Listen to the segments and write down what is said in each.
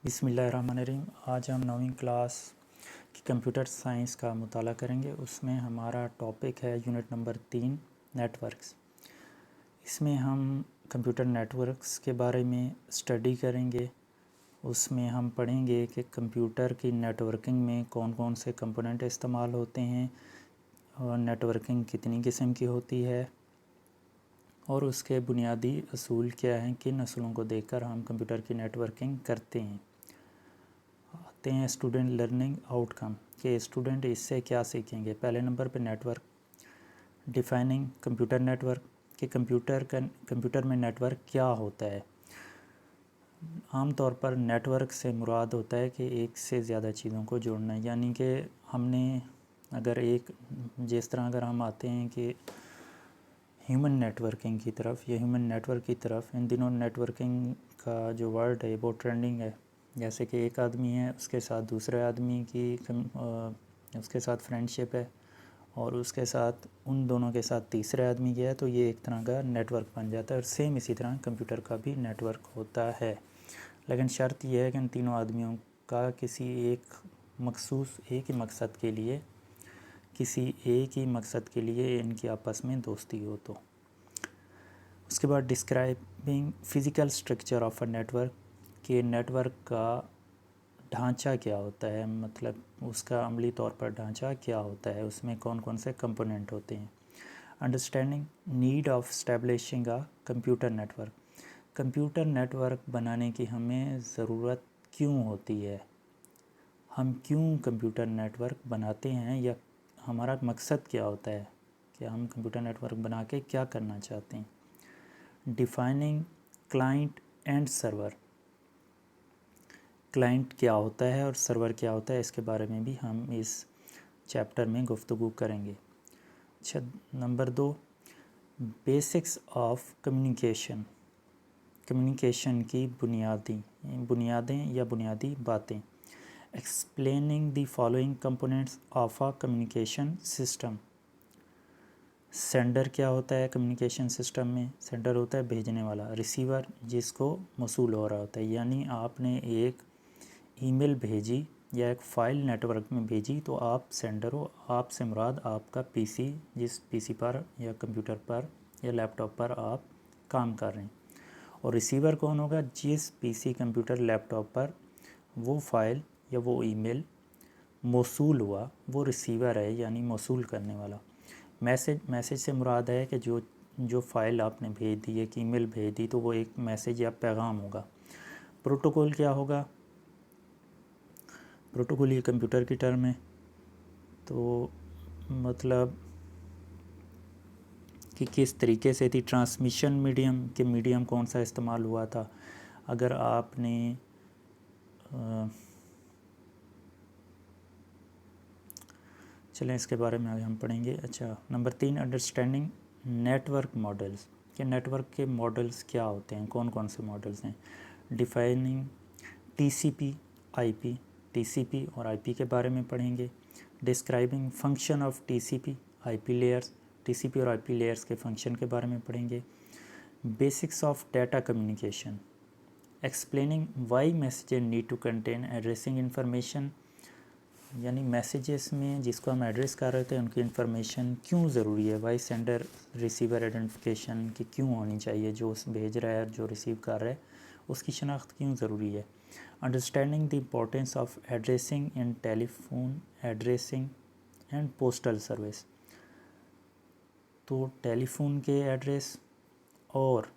बिस्मिल्लाहिर्रहमानिर्रहीम। आज हम 9वीं क्लास की कंप्यूटर साइंस का मुताला करेंगे। उसमें हमारा टॉपिक है यूनिट नंबर 3 नेटवर्क्स। इसमें हम कंप्यूटर नेटवर्क्स के बारे में स्टडी करेंगे। उसमें हम पढ़ेंगे कि कंप्यूटर की नेटवर्किंग में कौन कौन से कंपोनेंट इस्तेमाल होते हैं और नेटवर्किंग कितनी किस्म की होती है और उसके बुनियादी असूल क्या हैं, किन असूलों को देखकर हम कंप्यूटर की नेटवर्किंग करते हैं। आते हैं स्टूडेंट लर्निंग आउटकम कि स्टूडेंट इससे क्या सीखेंगे। पहले नंबर पे नेटवर्क डिफाइनिंग कंप्यूटर नेटवर्क कि कंप्यूटर में नेटवर्क क्या होता है। आम तौर पर नेटवर्क से मुराद होता है कि एक से ज़्यादा चीज़ों को जोड़ना है, यानी कि हमने अगर जिस तरह अगर हम आते हैं कि ह्यूमन नेटवर्किंग की तरफ या ह्यूमन नेटवर्क की तरफ, इन दिनों नेटवर्किंग का जो वर्ड है वो ट्रेंडिंग है। जैसे कि एक आदमी है, उसके साथ दूसरे आदमी की उसके साथ फ्रेंडशिप है और उसके साथ उन दोनों के साथ तीसरे आदमी की है, तो ये एक तरह का नेटवर्क बन जाता है। और सेम इसी तरह कंप्यूटर का भी नेटवर्क होता है, लेकिन शर्त यह है कि इन तीनों आदमियों का किसी एक ही मकसद के लिए इनकी आपस में दोस्ती हो। तो उसके बाद describing physical structure of a network कि नेटवर्क का ढांचा क्या होता है, मतलब उसका अमली तौर पर ढांचा क्या होता है, उसमें कौन कौन से कंपोनेंट होते हैं। Understanding need of establishing a computer network बनाने की हमें ज़रूरत क्यों होती है, हम क्यों कंप्यूटर नेटवर्क बनाते हैं या हमारा मकसद क्या होता है कि हम कंप्यूटर नेटवर्क बना के क्या करना चाहते हैं। Defining client and server, client क्या होता है और सर्वर क्या होता है, इसके बारे में भी हम इस चैप्टर में गुफ्तगू करेंगे। अच्छा, नंबर 2 बेसिक्स ऑफ कम्युनिकेशन की बुनियादें या बुनियादी बातें। Explaining the following components of a communication system. Sender क्या होता है कम्युनिकेशन सिस्टम में, सेंडर होता है भेजने वाला, रिसीवर जिसको मौसूल हो रहा होता है, यानी आपने एक ईमेल भेजी या एक फ़ाइल नेटवर्क में भेजी तो आप सेंडर हो। आपसे मुराद आपका पीसी, जिस पीसी पर या कंप्यूटर पर या लैपटॉप पर आप काम कर रहे हैं। और रिसीवर कौन होगा, जिस पीसी कंप्यूटर लैपटॉप पर वो फ़ाइल या वो ईमेल मौसूल हुआ, वो रिसीवर है, यानी मौसूल करने वाला। मैसेज से मुराद है कि जो फ़ाइल आपने भेज दी, एक ईमेल भेज दी, तो वो एक मैसेज या पैगाम होगा। प्रोटोकॉल क्या होगा, प्रोटोकॉल ये कंप्यूटर की टर्म है, तो मतलब कि किस तरीके से थी ट्रांसमिशन मीडियम कौन सा इस्तेमाल हुआ था। अगर आपने चलें इसके बारे में आगे हम पढ़ेंगे। अच्छा, नंबर 3 अंडरस्टैंडिंग नेटवर्क मॉडल्स कि नेटवर्क के मॉडल्स क्या होते हैं, कौन कौन से मॉडल्स हैं। डिफाइनिंग टीसीपी और आईपी के बारे में पढ़ेंगे। Describing function of IP layers, TCP और आईपी लेयर्स के फंक्शन के बारे में पढ़ेंगे। Basics of data communication, explaining why messages need to contain addressing information, यानी मैसेजेस में जिसको हम एड्रेस कर रहे थे उनकी इन्फॉर्मेशन क्यों ज़रूरी है। वाई सेंडर रिसीवर आइडेंटिफिकेशन की क्यों होनी चाहिए, जो भेज रहा है और जो रिसीव कर रहा है उसकी शनाख्त क्यों ज़रूरी है। Understanding the importance of addressing in telephone addressing and postal service, तो टेलीफोन के एड्रेस और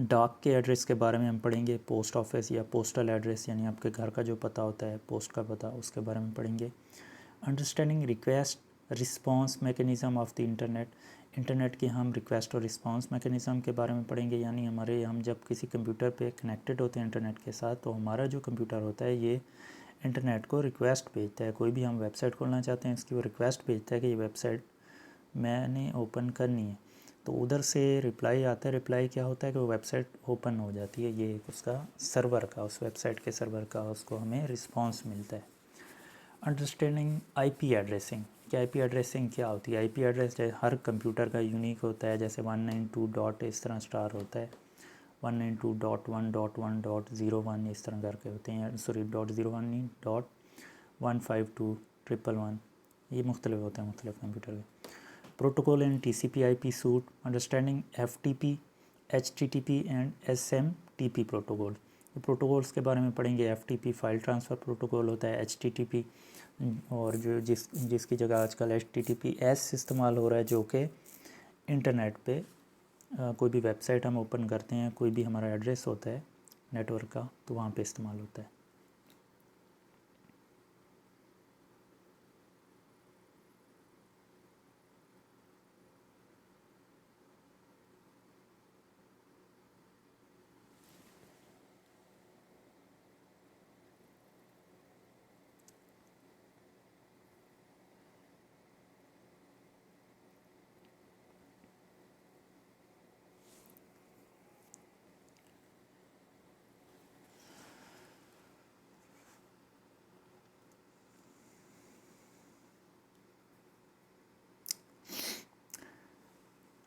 डाक के एड्रेस के बारे में हम पढ़ेंगे। पोस्ट ऑफिस या पोस्टल एड्रेस, यानी आपके घर का जो पता होता है, पोस्ट का पता, उसके बारे में पढ़ेंगे। Understanding request response mechanism of the internet की हम रिक्वेस्ट और रिस्पांस मैकेनिज़्म के बारे में पढ़ेंगे, यानी हम जब किसी कंप्यूटर पे कनेक्टेड होते हैं इंटरनेट के साथ, तो हमारा जो कंप्यूटर होता है ये इंटरनेट को रिक्वेस्ट भेजता है। कोई भी हम वेबसाइट खोलना चाहते हैं, इसकी वो रिक्वेस्ट भेजता है कि ये वेबसाइट मैंने ओपन करनी है, तो उधर से रिप्लाई आता है। रिप्लाई क्या होता है कि वो वेबसाइट ओपन हो जाती है, ये उसका सर्वर का, उस वेबसाइट के सर्वर का उसको हमें रिस्पांस मिलता है। अंडरस्टैंडिंग आईपी एड्रेसिंग कि आईपी एड्रेसिंग क्या होती है। आईपी एड्रेस हर कंप्यूटर का यूनिक होता है, जैसे 192 डॉट इस तरह स्टार होता है, 192.1.1.01 इस तरह करके होते हैं, सॉरी .01 नहीं .152.111, ये मुख्तलिफ होते हैं मुख्तलिफ कंप्यूटर के। Protocol in TCP/IP suit, understanding FTP, HTTP and SMTP protocol. ये प्रोटोकॉल्स के बारे में पढ़ेंगे। FTP फाइल ट्रांसफ़र प्रोटोकॉल होता है, HTTP और जो जिसकी जगह आजकल HTTPS इस्तेमाल हो रहा है, जो कि इंटरनेट पे कोई भी वेबसाइट हम ओपन करते हैं, कोई भी हमारा एड्रेस होता है नेटवर्क का, तो वहाँ पे इस्तेमाल होता है।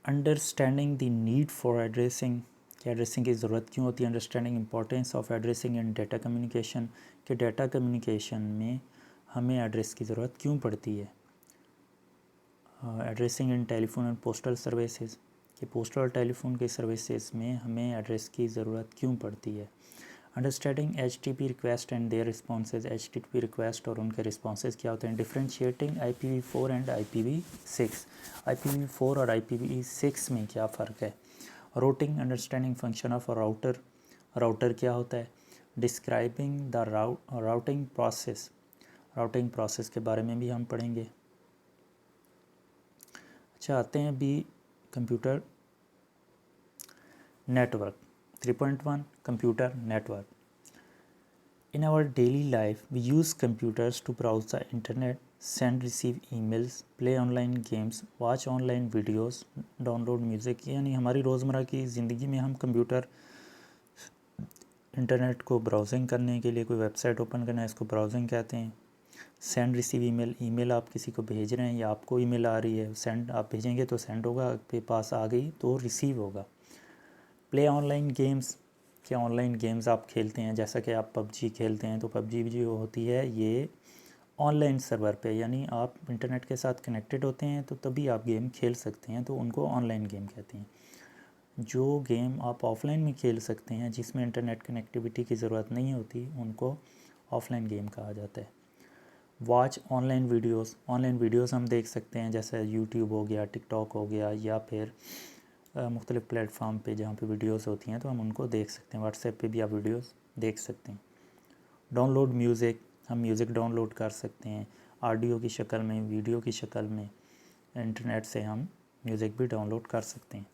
Understanding the need for addressing, कि एड्रेसिंग की ज़रूरत क्यों होती है। Understanding importance of addressing in data communication, कि डाटा कम्युनिकेशन में हमें एड्रेस की ज़रूरत क्यों पड़ती है। Addressing in telephone and postal services, कि पोस्टल और टेलीफोन के सर्विसेज में हमें एड्रेस की ज़रूरत क्यों पड़ती है। Understanding HTTP request and their responses, HTTP request और उनके रिस्पॉन्सेज क्या होते हैं। Differentiating IPv4 and IPv6, IPv4 और IPv6 में क्या फ़र्क है। Routing, understanding function of router, router क्या होता है। Describing the routing process, routing process के बारे में भी हम पढ़ेंगे। अच्छा, आते हैं अभी computer network 3.1, computer network. In our daily life, we use computers to browse the internet, send, receive emails, play online games, watch online videos, download music। यानी हमारी रोज़मर्रा की ज़िंदगी में हम कंप्यूटर, इंटरनेट को ब्राउजिंग करने के लिए कोई वेबसाइट ओपन करना है, इसको ब्राउजिंग कहते हैं। सेंड, रिसीव ईमेल, ईमेल आप किसी को भेज रहे हैं या आपको ईमेल आ रही है, सेंड आप भेजेंगे तो सेंड होगा, आपके पास आ गई तो रिसीव होगा। प्ले ऑनलाइन गेम्स, क्या ऑनलाइन गेम्स आप खेलते हैं, जैसा कि आप PUBG खेलते हैं, तो PUBG जो होती है ये ऑनलाइन सर्वर पे, यानी आप इंटरनेट के साथ कनेक्टेड होते हैं तो तभी आप गेम खेल सकते हैं, तो उनको ऑनलाइन गेम कहते हैं। जो गेम आप ऑफलाइन में खेल सकते हैं, जिसमें इंटरनेट कनेक्टिविटी की ज़रूरत नहीं होती, उनको ऑफलाइन गेम कहा जाता है। Watch online videos, online videos हम देख सकते हैं, जैसे यूट्यूब हो गया, टिकटॉक हो गया, या फिर मुख्तलिफ़ प्लेटफॉर्म पे जहाँ पे वीडियोस होती हैं तो हम उनको देख सकते हैं। व्हाट्सएप पे भी आप वीडियोस देख सकते हैं। डाउनलोड म्यूज़िक, हम म्यूज़िक डाउनलोड कर सकते हैं ऑडियो की शक्ल में, वीडियो की शक्ल में। इंटरनेट से हम म्यूज़िक भी डाउनलोड कर सकते हैं।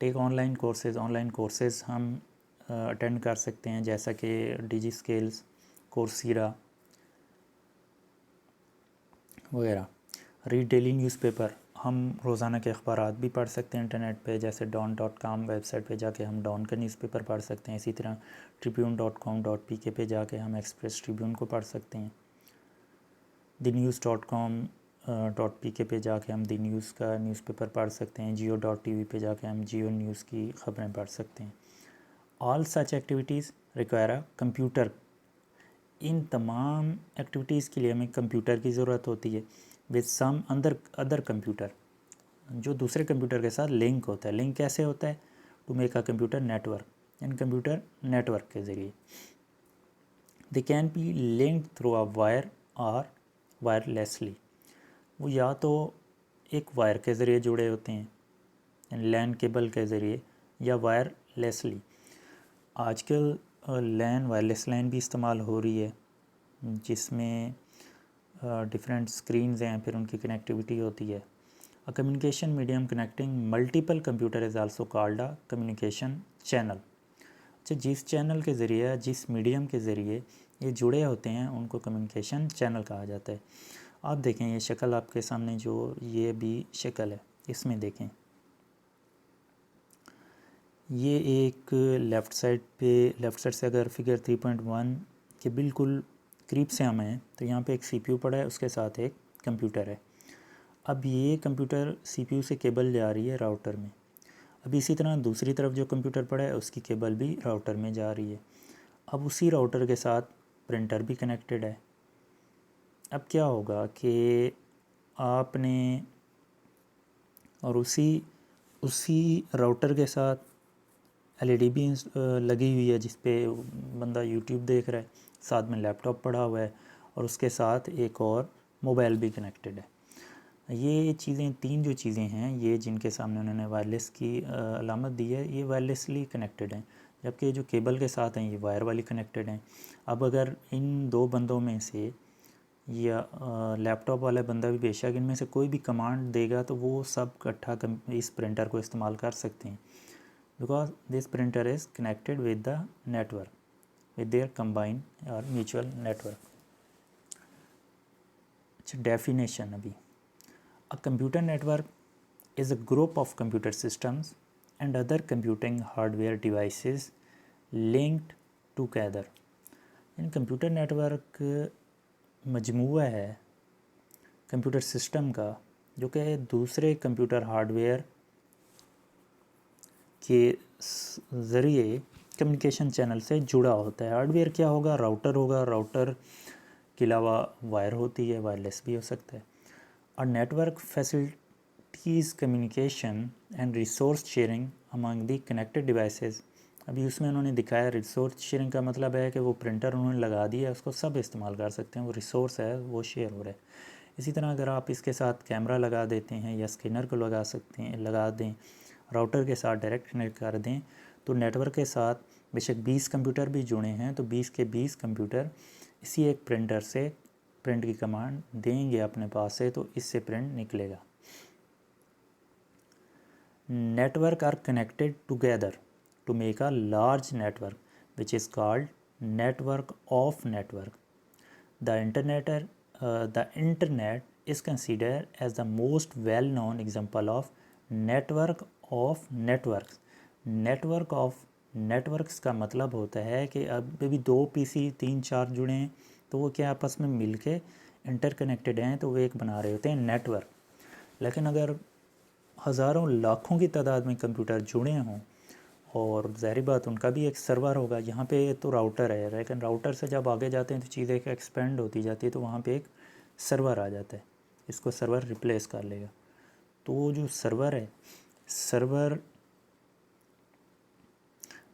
Take online courses, online courses हम अटेंड कर सकते हैं, जैसा कि DigiSkills, कोर्सेरा वगैरह। रीड डेली न्यूज़पेपर, हम रोज़ाना के अखबारात भी पढ़ सकते हैं इंटरनेट पे, जैसे dawn.com वेबसाइट पे जाके हम डॉन का न्यूज़पेपर पढ़ सकते हैं। इसी तरह tribune.com.pk पे जाके हम एक्सप्रेस ट्रिब्यून को पढ़ सकते हैं। thenews.com.pk पे जाके हम दी न्यूज़ का न्यूज़पेपर पढ़ सकते हैं। geo.tv पे जाके हम जियो न्यूज़ की ख़बरें पढ़ सकते हैं। All such activities require a computer, इन तमाम एक्टिविटीज़ के लिए हमें कंप्यूटर की ज़रूरत होती है। विद सम अदर कंप्यूटर, जो दूसरे कंप्यूटर के साथ लिंक होता है। लिंक कैसे होता है। To make a computer network, इन कंप्यूटर नेटवर्क के ज़रिए। They can be link through a wire और वायरलेसली, वो या तो एक वायर के ज़रिए जुड़े होते हैं लैन केबल के ज़रिए, या वायरलेसली। आजकल लैन, वायरलेस लैन भी इस्तेमाल हो रही है, जिसमें डिफरेंट स्क्रीन्स हैं, फिर उनकी कनेक्टिविटी होती है। A communication medium connecting multiple computer is also called a communication channel. अच्छा, जिस चैनल के ज़रिए, जिस मीडियम के ज़रिए ये जुड़े होते हैं, उनको कम्युनिकेशन चैनल कहा जाता है। आप देखें ये शक्ल आपके सामने, जो ये भी शक्ल है, इसमें देखें, ये एक लेफ़्ट साइड से अगर फिगर 3.1 के बिल्कुल करीब से हम हैं, तो यहाँ पे एक CPU पड़ा है, उसके साथ एक कंप्यूटर है। अब ये कंप्यूटर CPU से केबल जा रही है राउटर में। अब इसी तरह दूसरी तरफ जो कंप्यूटर पड़ा है उसकी केबल भी राउटर में जा रही है। अब उसी राउटर के साथ प्रिंटर भी कनेक्टेड है। अब क्या होगा कि आपने और उसी राउटर के साथ एलईडी भी लगी हुई है जिस पे बंदा यूट्यूब देख रहा है, साथ में लैपटॉप पड़ा हुआ है और उसके साथ एक और मोबाइल भी कनेक्टेड है। ये चीज़ें, तीन जो चीज़ें हैं ये जिनके सामने उन्होंने वायरलेस की अलामत दी है, ये वायरलेसली कनेक्टेड हैं, जबकि जो केबल के साथ हैं ये वायर वाली कनेक्टेड हैं। अब अगर इन दो बंदों में से या लैपटॉप वाला बंदा भी बेशक इनमें से कोई भी कमांड देगा तो वो सब इकट्ठा इस प्रिंटर को इस्तेमाल कर सकते हैं, because this printer is connected with the network with their combine और म्यूचुअल नेटवर्क। अच्छा, डेफिनेशन अभी A computer network is a group of computer systems and other computing hardware devices linked together. यानी computer network मजमूआ है computer system का जो कि दूसरे computer hardware के ज़रिए कम्युनिकेशन चैनल से जुड़ा होता है। हार्डवेयर क्या होगा? राउटर होगा, राउटर के अलावा वायर होती है, वायरलेस भी हो सकता है। और network facilities communication and resource sharing among the connected devices. अभी उसमें उन्होंने दिखाया रिसोर्स शेयरिंग का मतलब है कि वो प्रिंटर उन्होंने लगा दिया, उसको सब इस्तेमाल कर सकते हैं, वो रिसोर्स है वो शेयर हो रहा है। इसी तरह अगर आप इसके साथ कैमरा लगा देते हैं या स्कैनर को लगा दें, राउटर के साथ डायरेक्ट कनेक्ट कर दें, तो नेटवर्क के साथ बेशक 20 कंप्यूटर भी जुड़े हैं तो 20 के 20 कंप्यूटर इसी एक प्रिंटर से प्रिंट की कमांड देंगे अपने पास से, तो इससे प्रिंट निकलेगा। Network are connected together to make a large network which is called network of network. The internet is considered as the most well known example of network of networks. Network of networks का मतलब होता है कि अब भी 2 PC 3-4 जुड़े हैं तो वो क्या आपस में मिलके इंटरकनेक्टेड हैं तो वो एक बना रहे होते हैं नेटवर्क। लेकिन अगर हज़ारों लाखों की तादाद में कंप्यूटर जुड़े हों और ज़ाहिर बात उनका भी एक सर्वर होगा, यहाँ पे तो राउटर है, लेकिन राउटर से जब आगे जाते हैं तो चीज़ें एक एक्सपेंड होती जाती है तो वहाँ पे एक सर्वर आ जाता है, इसको सर्वर रिप्लेस कर लेगा। तो वो जो सर्वर है, सर्वर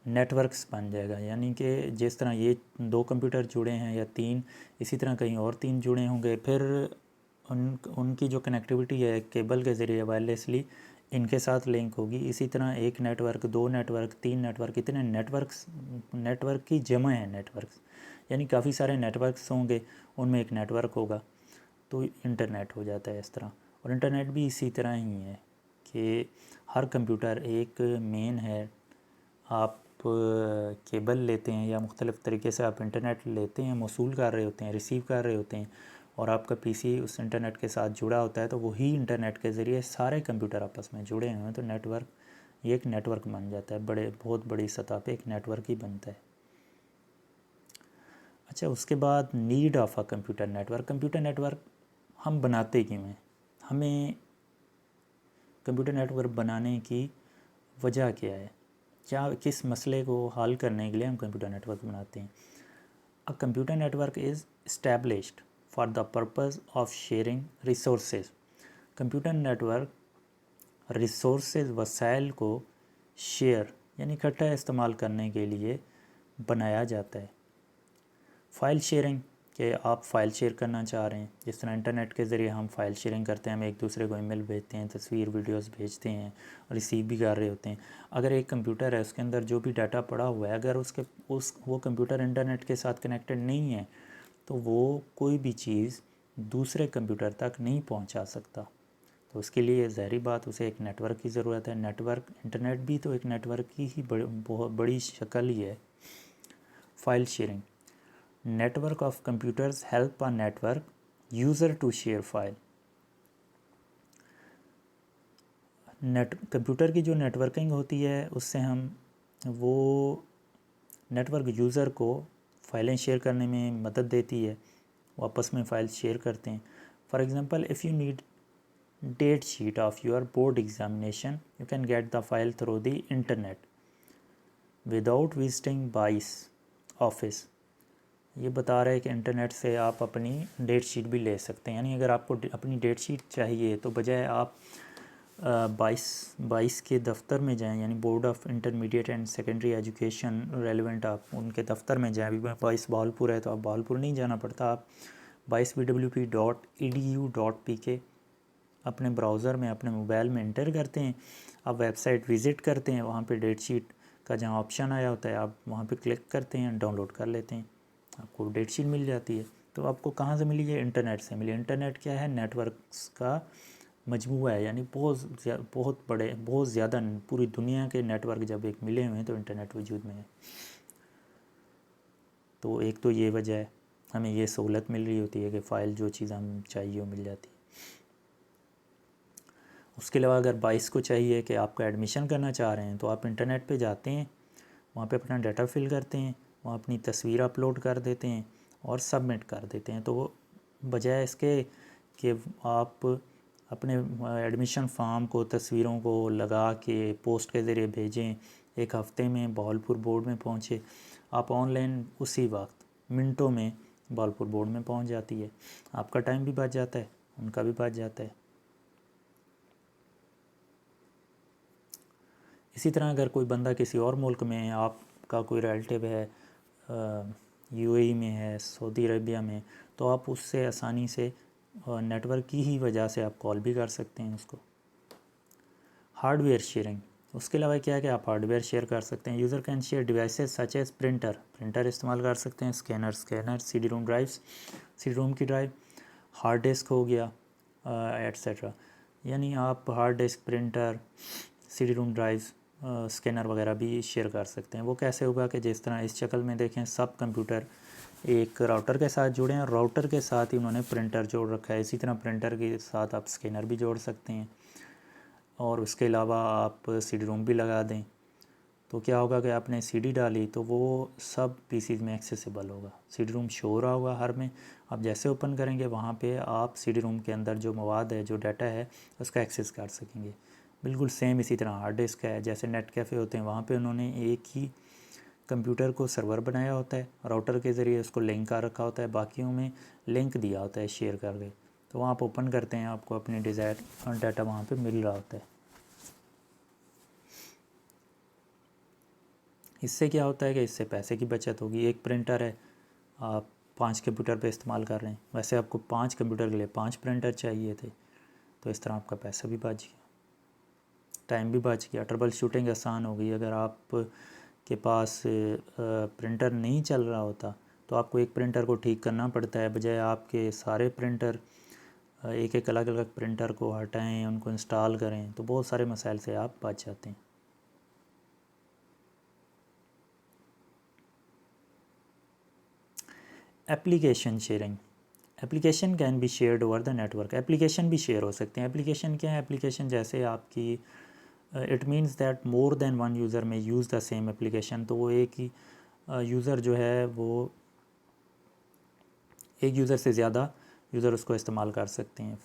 नेटवर्क्स बन जाएगा। यानी कि जिस तरह ये 2 कंप्यूटर जुड़े हैं या 3, इसी तरह कहीं और 3 जुड़े होंगे, फिर उनकी जो कनेक्टिविटी है केबल के ज़रिए वायरलेसली इनके साथ लिंक होगी। इसी तरह एक नेटवर्क, 2 नेटवर्क, 3 नेटवर्क, इतने नेटवर्क की जमा है नेटवर्क्स, यानी काफ़ी सारे नेटवर्क्स होंगे, उनमें एक नेटवर्क होगा तो इंटरनेट हो जाता है इस तरह। और इंटरनेट भी इसी तरह ही है कि हर कंप्यूटर एक मेन है, आप केबल लेते हैं या मुख्तलिफ़ तरीके से आप इंटरनेट लेते हैं, मौसूल कर रहे होते हैं, रिसीव कर रहे होते हैं और आपका PC उस इंटरनेट के साथ जुड़ा होता है, तो वही इंटरनेट के ज़रिए सारे कंप्यूटर आपस में जुड़े हुए हैं तो नेटवर्क, ये एक नेटवर्क बन जाता है, बहुत बड़ी सतह पे एक नेटवर्क ही बनता है। अच्छा, उसके बाद need of a computer network. Computer network हम बनाते क्यों हैं? हमें कंप्यूटर नेटवर्क बनाने की वजह क्या है? किस मसले को हल करने के लिए हम कंप्यूटर नेटवर्क बनाते हैं? A computer network is established for the purpose of sharing resources. Computer network resources, वसाइल को शेयर यानी इकट्ठा इस्तेमाल करने के लिए बनाया जाता है। फ़ाइल शेयरिंग, कि आप फ़ाइल शेयर करना चाह रहे हैं, जिस तरह इंटरनेट के ज़रिए हम फ़ाइल शेयरिंग करते हैं, हम एक दूसरे को ईमेल भेजते हैं, तस्वीर वीडियोस भेजते हैं, रिसीव भी कर रहे होते हैं। अगर एक कंप्यूटर है उसके अंदर जो भी डाटा पड़ा हुआ है, अगर वो कंप्यूटर इंटरनेट के साथ कनेक्टेड नहीं है तो वो कोई भी चीज़ दूसरे कंप्यूटर तक नहीं पहुँचा सकता। तो उसके लिए ज़ाहिर बात उसे एक नेटवर्क की ज़रूरत है। नेटवर्क, इंटरनेट भी तो एक नेटवर्क की ही बहुत बड़ी शक्ल ही है। File sharing, network of computers help a network user to share file। Computer की जो नेटवर्किंग होती है उससे हम वो नेटवर्क यूज़र को फ़ाइलें शेयर करने में मदद देती है, वो आपस में फ़ाइल शेयर करते हैं। For example, if you need date sheet of your board examination. You can get the file through the internet without visiting BICE office. ये बता रहा है कि इंटरनेट से आप अपनी डेट शीट भी ले सकते हैं। यानी अगर आपको अपनी डेट शीट चाहिए तो बजाय आप बाईस के दफ्तर में जाएं, यानी board of intermediate and secondary education relevant, आप उनके दफ्तर में जाएं। अभी बाईस बहालपुर है तो आप बहालपुर नहीं जाना पड़ता, आप BICE.BWP.edu.pk अपने ब्राउज़र में अपने मोबाइल में इंटर करते हैं, आप वेबसाइट विज़िट करते हैं, वहाँ पे डेट शीट का जहाँ ऑप्शन आया होता है आप वहाँ पे क्लिक करते हैं, डाउनलोड कर लेते हैं, आपको डेट शीट मिल जाती है। तो आपको कहाँ से मिली है? इंटरनेट से मिली। इंटरनेट क्या है? नेटवर्क्स का मजमूआ है, यानी बहुत बड़े, बहुत ज़्यादा पूरी दुनिया के नेटवर्क जब एक मिले हुए हैं तो इंटरनेट वजूद में है। तो एक तो ये वजह है, हमें ये सहूलत मिल रही होती है कि फ़ाइल जो चीज़ हम चाहिए वो मिल जाती है। उसके अलावा अगर बाईस को चाहिए कि आपका एडमिशन करना चाह रहे हैं तो आप इंटरनेट पे जाते हैं, वहाँ पे अपना डाटा फिल करते हैं, वहाँ अपनी तस्वीर अपलोड कर देते हैं और सबमिट कर देते हैं। तो बजाय इसके कि आप अपने एडमिशन फॉर्म को, तस्वीरों को लगा के पोस्ट के ज़रिए भेजें, एक हफ़्ते में बहालपुर बोर्ड में पहुँचे, आप ऑनलाइन उसी वक्त मिनटों में बहालपुर बोर्ड में पहुँच जाती है। आपका टाइम भी बच जाता है, उनका भी बच जाता है। इसी तरह अगर कोई बंदा किसी और मुल्क में है, आपका कोई रिलेटिव है यूएई में है, सऊदी अरबिया में, तो आप उससे आसानी से नेटवर्क की ही वजह से आप कॉल भी कर सकते हैं उसको। हार्डवेयर शेयरिंग, उसके अलावा क्या है कि आप हार्डवेयर शेयर कर सकते हैं। User can share devices such as printer इस्तेमाल कर सकते हैं, scanner, CD ROM drives, CD ROM की ड्राइव, हार्ड डिस्क हो गया एट्सेट्रा। यानी आप hard disk, printer, CD ROM drives, scanner वगैरह भी शेयर कर सकते हैं। वो कैसे होगा कि जिस तरह इस शक्ल में देखें, सब कंप्यूटर एक राउटर के साथ जुड़े हैं, राउटर के साथ ही उन्होंने प्रिंटर जोड़ रखा है। इसी तरह प्रिंटर के साथ आप स्कैनर भी जोड़ सकते हैं और उसके अलावा आप CD रोम भी लगा दें। तो क्या होगा कि आपने CD डाली तो वो सब पीसीज में एक्सेसिबल होगा, CD रोम शो हो रहा होगा हर में। आप जैसे ओपन करेंगे वहाँ पे आप CD रोम के अंदर जो मवाद है, जो डाटा है, उसका एक्सेस कर सकेंगे। बिल्कुल सेम इसी तरह हार्ड डिस्क है, जैसे नेट कैफ़े होते हैं, वहाँ पे उन्होंने एक ही कंप्यूटर को सर्वर बनाया होता है, राउटर के ज़रिए उसको लिंक कर रखा होता है, बाकियों में लिंक दिया होता है शेयर करके। तो वहाँ आप ओपन करते हैं, आपको अपने डिज़ायर डाटा वहाँ पे मिल रहा होता है। इससे क्या होता है कि इससे पैसे की बचत होगी। एक प्रिंटर है, आप 5 कंप्यूटर पे इस्तेमाल कर रहे हैं, वैसे आपको 5 कंप्यूटर के लिए 5 प्रिंटर चाहिए थे, तो इस तरह आपका पैसा भी बच गया, टाइम भी बच गया, ट्रबल शूटिंग आसान हो गई। अगर आप के पास प्रिंटर नहीं चल रहा होता तो आपको एक प्रिंटर को ठीक करना पड़ता है, बजाय आपके सारे प्रिंटर एक एक अलग अलग प्रिंटर को हटाएं, उनको इंस्टॉल करें, तो बहुत सारे मसाइल से आप बच जाते हैं। Application sharing, application can be shared over the network. Application भी शेयर हो सकते हैं। एप्लीकेशन क्या है? एप्लीकेशन जैसे आपकी it means that more than one user में यूज़ द सेम एप्लीकेशन। तो वो एक ही यूज़र जो है वो एक यूज़र से ज़्यादा यूज़र उसको इस्तेमाल कर सकते हैं।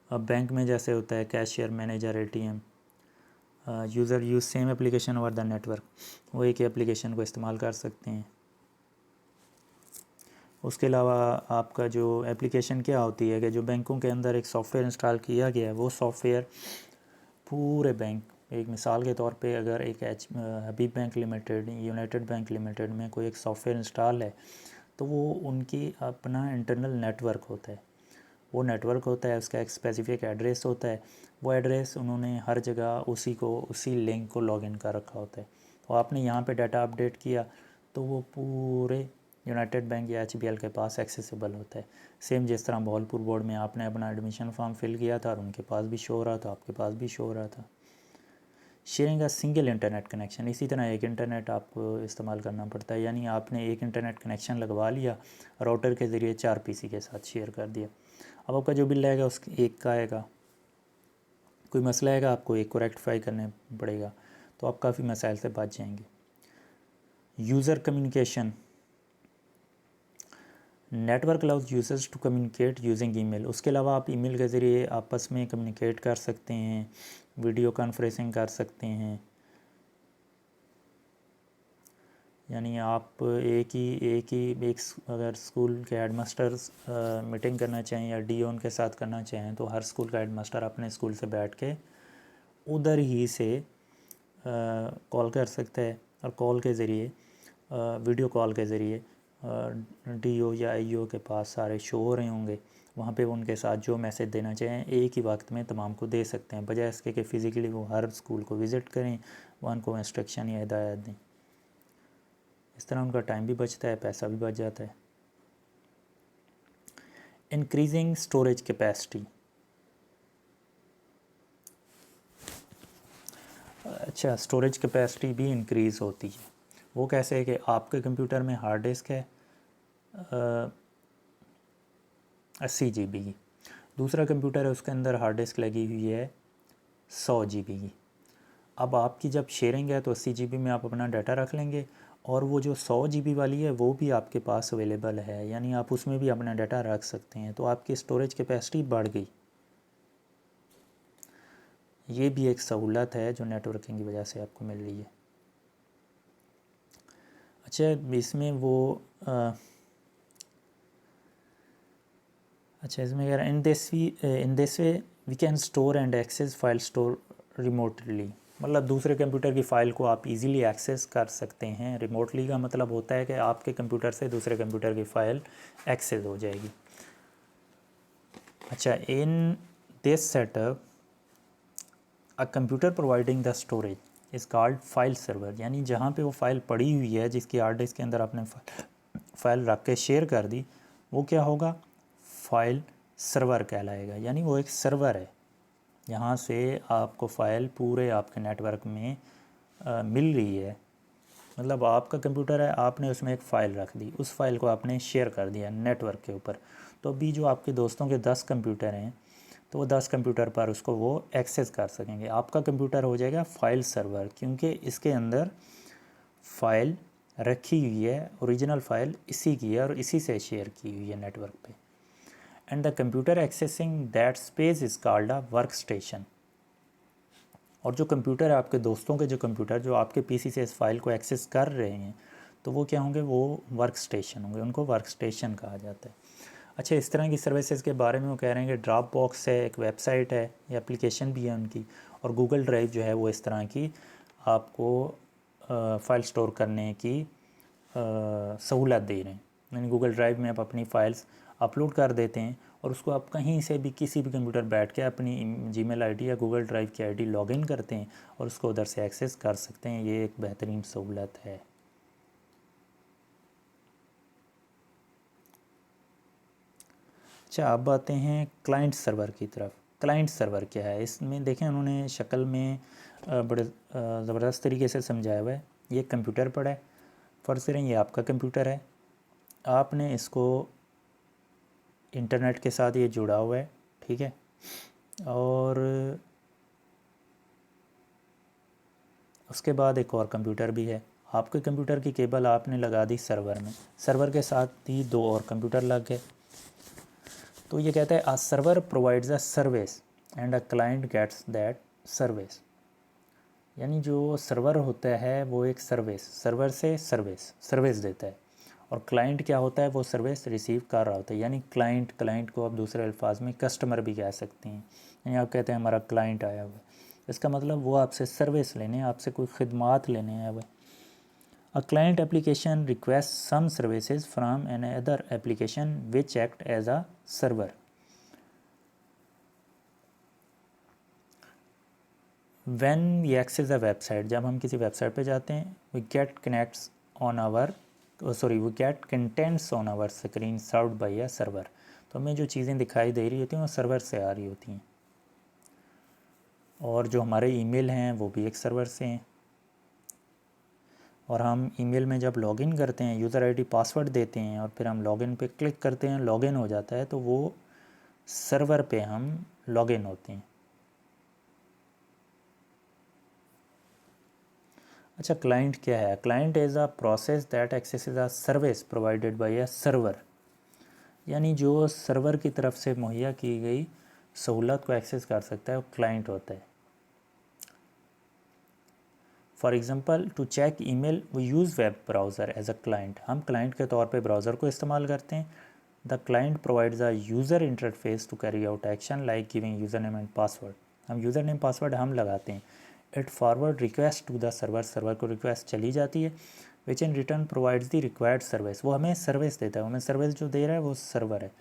अब बैंक में जैसे होता है cashier, manager, ATM, user use same application over the network, वो एक ही एप्लीकेशन को इस्तेमाल कर सकते हैं। उसके अलावा आपका जो एप्लीकेशन क्या होती है कि जो बैंकों के अंदर एक सॉफ़्टवेयर इंस्टॉल किया गया है, वो सॉफ़्टवेयर पूरे बैंक, एक मिसाल के तौर पे अगर एक Habib bank limited, united bank limited में कोई एक सॉफ़्टवेयर इंस्टॉल है तो वो उनकी अपना इंटरनल नेटवर्क होता है। वो नेटवर्क होता है, उसका एक स्पेसिफिक एड्रेस होता है, वो एड्रेस उन्होंने हर जगह उसी लिंक को लॉगिन कर रखा होता है। तो आपने यहाँ पे डाटा अपडेट किया तो वो पूरे यूनाइटेड बैंक या HBL के पास एक्सेसिबल होता है। सेम जिस तरह बहालपुर बोर्ड में आपने अपना एडमिशन फॉर्म फिल किया था और उनके पास भी शो हो रहा था, आपके पास भी शो हो रहा था। Sharing a single internet connection, इसी तरह एक इंटरनेट आपको इस्तेमाल करना पड़ता है, यानी आपने एक इंटरनेट कनेक्शन लगवा लिया, राउटर के ज़रिए 4 PC के साथ शेयर कर दिया। अब आपका जो बिल आएगा उस एक का आएगा, कोई मसला आएगा आपको एक को रेक्टिफाई करने पड़ेगा, तो आप काफ़ी मसाइल से बच जाएंगे। User communication, network allows users to communicate using email. उसके अलावा आप ईमेल के ज़रिए आपस में कम्युनिकेट कर सकते हैं, वीडियो कॉन्फ्रेंसिंग कर सकते हैं। यानी आप एक अगर स्कूल के हेडमास्टर मीटिंग करना चाहें या डी उनके साथ करना चाहें तो हर स्कूल का हेडमास्टर अपने स्कूल से बैठ के उधर ही से कॉल कर सकता है, और कॉल के ज़रिए वीडियो कॉल के ज़रिए डीओ या आईओ के पास सारे शो हो रहे होंगे, वहाँ पे वो उनके साथ जो मैसेज देना चाहें एक ही वक्त में तमाम को दे सकते हैं, बजाय इसके कि फ़िज़िकली वो हर स्कूल को विज़िट करें, वहाँ उनको इंस्ट्रक्शन या हिदायत दें। इस तरह उनका टाइम भी बचता है, पैसा भी बच जाता है। Increasing storage capacity. अच्छा, स्टोरेज कैपेसिटी भी इंक्रीज़ होती है। वो कैसे है कि आपके कंप्यूटर में हार्ड डिस्क है 80 GB की, दूसरा कंप्यूटर है उसके अंदर हार्ड डिस्क लगी हुई है 100 GB की। अब आपकी जब शेयरिंग है तो 80 GB में आप अपना डाटा रख लेंगे, और वो जो 100 GB वाली है वो भी आपके पास अवेलेबल है, यानी आप उसमें भी अपना डाटा रख सकते हैं, तो आपकी स्टोरेज कैपेसिटी बढ़ गई। ये भी एक सहूलत है जो नेटवर्किंग की वजह से आपको मिल रही है। अच्छा, इसमें वो अच्छा इसमें कह रहा है in this way we can store and access file store remotely. मतलब दूसरे कंप्यूटर की फ़ाइल को आप इजीली एक्सेस कर सकते हैं। रिमोटली का मतलब होता है कि आपके कंप्यूटर से दूसरे कंप्यूटर की फ़ाइल एक्सेस हो जाएगी। अच्छा, in this setup a computer providing the storage is called file server. यानी जहाँ पे वो फ़ाइल पड़ी हुई है जिसकी हार्ड डिस्क के अंदर आपने फ़ाइल रख के शेयर कर दी, वो क्या होगा, फाइल सर्वर कहलाएगा। यानी वो एक सर्वर है, यहाँ से आपको फ़ाइल पूरे आपके नेटवर्क में मिल रही है। मतलब आपका कंप्यूटर है, आपने उसमें एक फ़ाइल रख दी, उस फाइल को आपने शेयर कर दिया नेटवर्क के ऊपर, तो अभी जो आपके दोस्तों के 10 कंप्यूटर हैं तो वो 10 कंप्यूटर पर उसको वो एक्सेस कर सकेंगे। आपका कंप्यूटर हो जाएगा फ़ाइल सर्वर, क्योंकि इसके अंदर फ़ाइल रखी हुई है, ओरिजिनल फ़ाइल इसी की है और इसी से शेयर की हुई है नेटवर्क पे। And the computer accessing that space is called a work station. और जो कंप्यूटर है आपके दोस्तों के जो कंप्यूटर जो आपके पीसी से इस फाइल को एक्सेस कर रहे हैं, तो वो क्या होंगे, वो वर्क स्टेशन होंगे, उनको वर्क स्टेशन कहा जाता है। अच्छा, इस तरह की सर्विसेज के बारे में वो कह रहे हैं कि ड्रॉप बॉक्स है, एक वेबसाइट है या एप्लीकेशन भी है उनकी, और गूगल ड्राइव जो है वो इस तरह की आपको फ़ाइल स्टोर करने की सहूलत दे रहे हैं। यानी गूगल ड्राइव में आप अपनी फ़ाइल्स अपलोड कर देते हैं और उसको आप कहीं से भी किसी भी कंप्यूटर बैठ के अपनी जीमेल आईडी या गूगल ड्राइव की आईडी लॉगिन करते हैं और उसको उधर से एक्सेस कर सकते हैं। ये एक बेहतरीन सहूलत है। अच्छा, अब आते हैं क्लाइंट सर्वर की तरफ। क्लाइंट सर्वर क्या है, इसमें देखें उन्होंने शक्ल में बड़े ज़बरदस्त तरीके से समझाया हुआ है। ये कंप्यूटर पड़ा है, फ़र्ज़ करें ये आपका कंप्यूटर है, आपने इसको इंटरनेट के साथ ये जुड़ा हुआ है, ठीक है, और उसके बाद एक और कंप्यूटर भी है। आपके कंप्यूटर की केबल आपने लगा दी सर्वर में, सर्वर के साथ ही 2 और कंप्यूटर लग गए। तो ये कहता है a server provides a service and a client gets that service. यानी जो सर्वर होता है वो एक सर्वर से सर्विस देता है, और क्लाइंट क्या होता है, वो सर्विस रिसीव कर रहा होता है। यानी क्लाइंट को आप दूसरे अल्फाज में कस्टमर भी कह सकते हैं। यानी आप कहते हैं हमारा क्लाइंट आया हुआ है, इसका मतलब वो आपसे सर्विस लेने, आपसे कोई खिदमात लेने आया हुआ है। A client application request some services from another application which act as a server. When we access a website, जब हम किसी वेबसाइट पे जाते हैं, we get connects on our we get contents on our screen served by a server. तो हमें जो चीज़ें दिखाई दे रही होती हैं वो सर्वर से आ रही होती हैं, और जो हमारे ईमेल हैं वो भी एक सर्वर से हैं। और हम ईमेल में जब लॉगिन करते हैं, यूज़र आईडी पासवर्ड देते हैं और फिर हम लॉगिन पे क्लिक करते हैं, लॉगिन हो जाता है, तो वो सर्वर पे हम लॉगिन होते हैं। अच्छा, क्लाइंट क्या है, client is a process that axes a service provided by a server. यानी जो सर्वर की तरफ से मुहैया की गई सहूलत को एक्सेस कर सकता है वो क्लाइंट होता है। For example to check email we use web browser as a client, हम क्लाइंट के तौर पे ब्राउज़र को इस्तेमाल करते हैं। The client provides a user interface to carry out action like giving user name and password, हम यूज़र नेम पासवर्ड हम लगाते हैं। It forward request to the server, server को रिक्वेस्ट चली जाती है, which in return provides the required service, वो हमें सर्विस देता है, हमें सर्विस जो दे रहा है वो सर्वर है।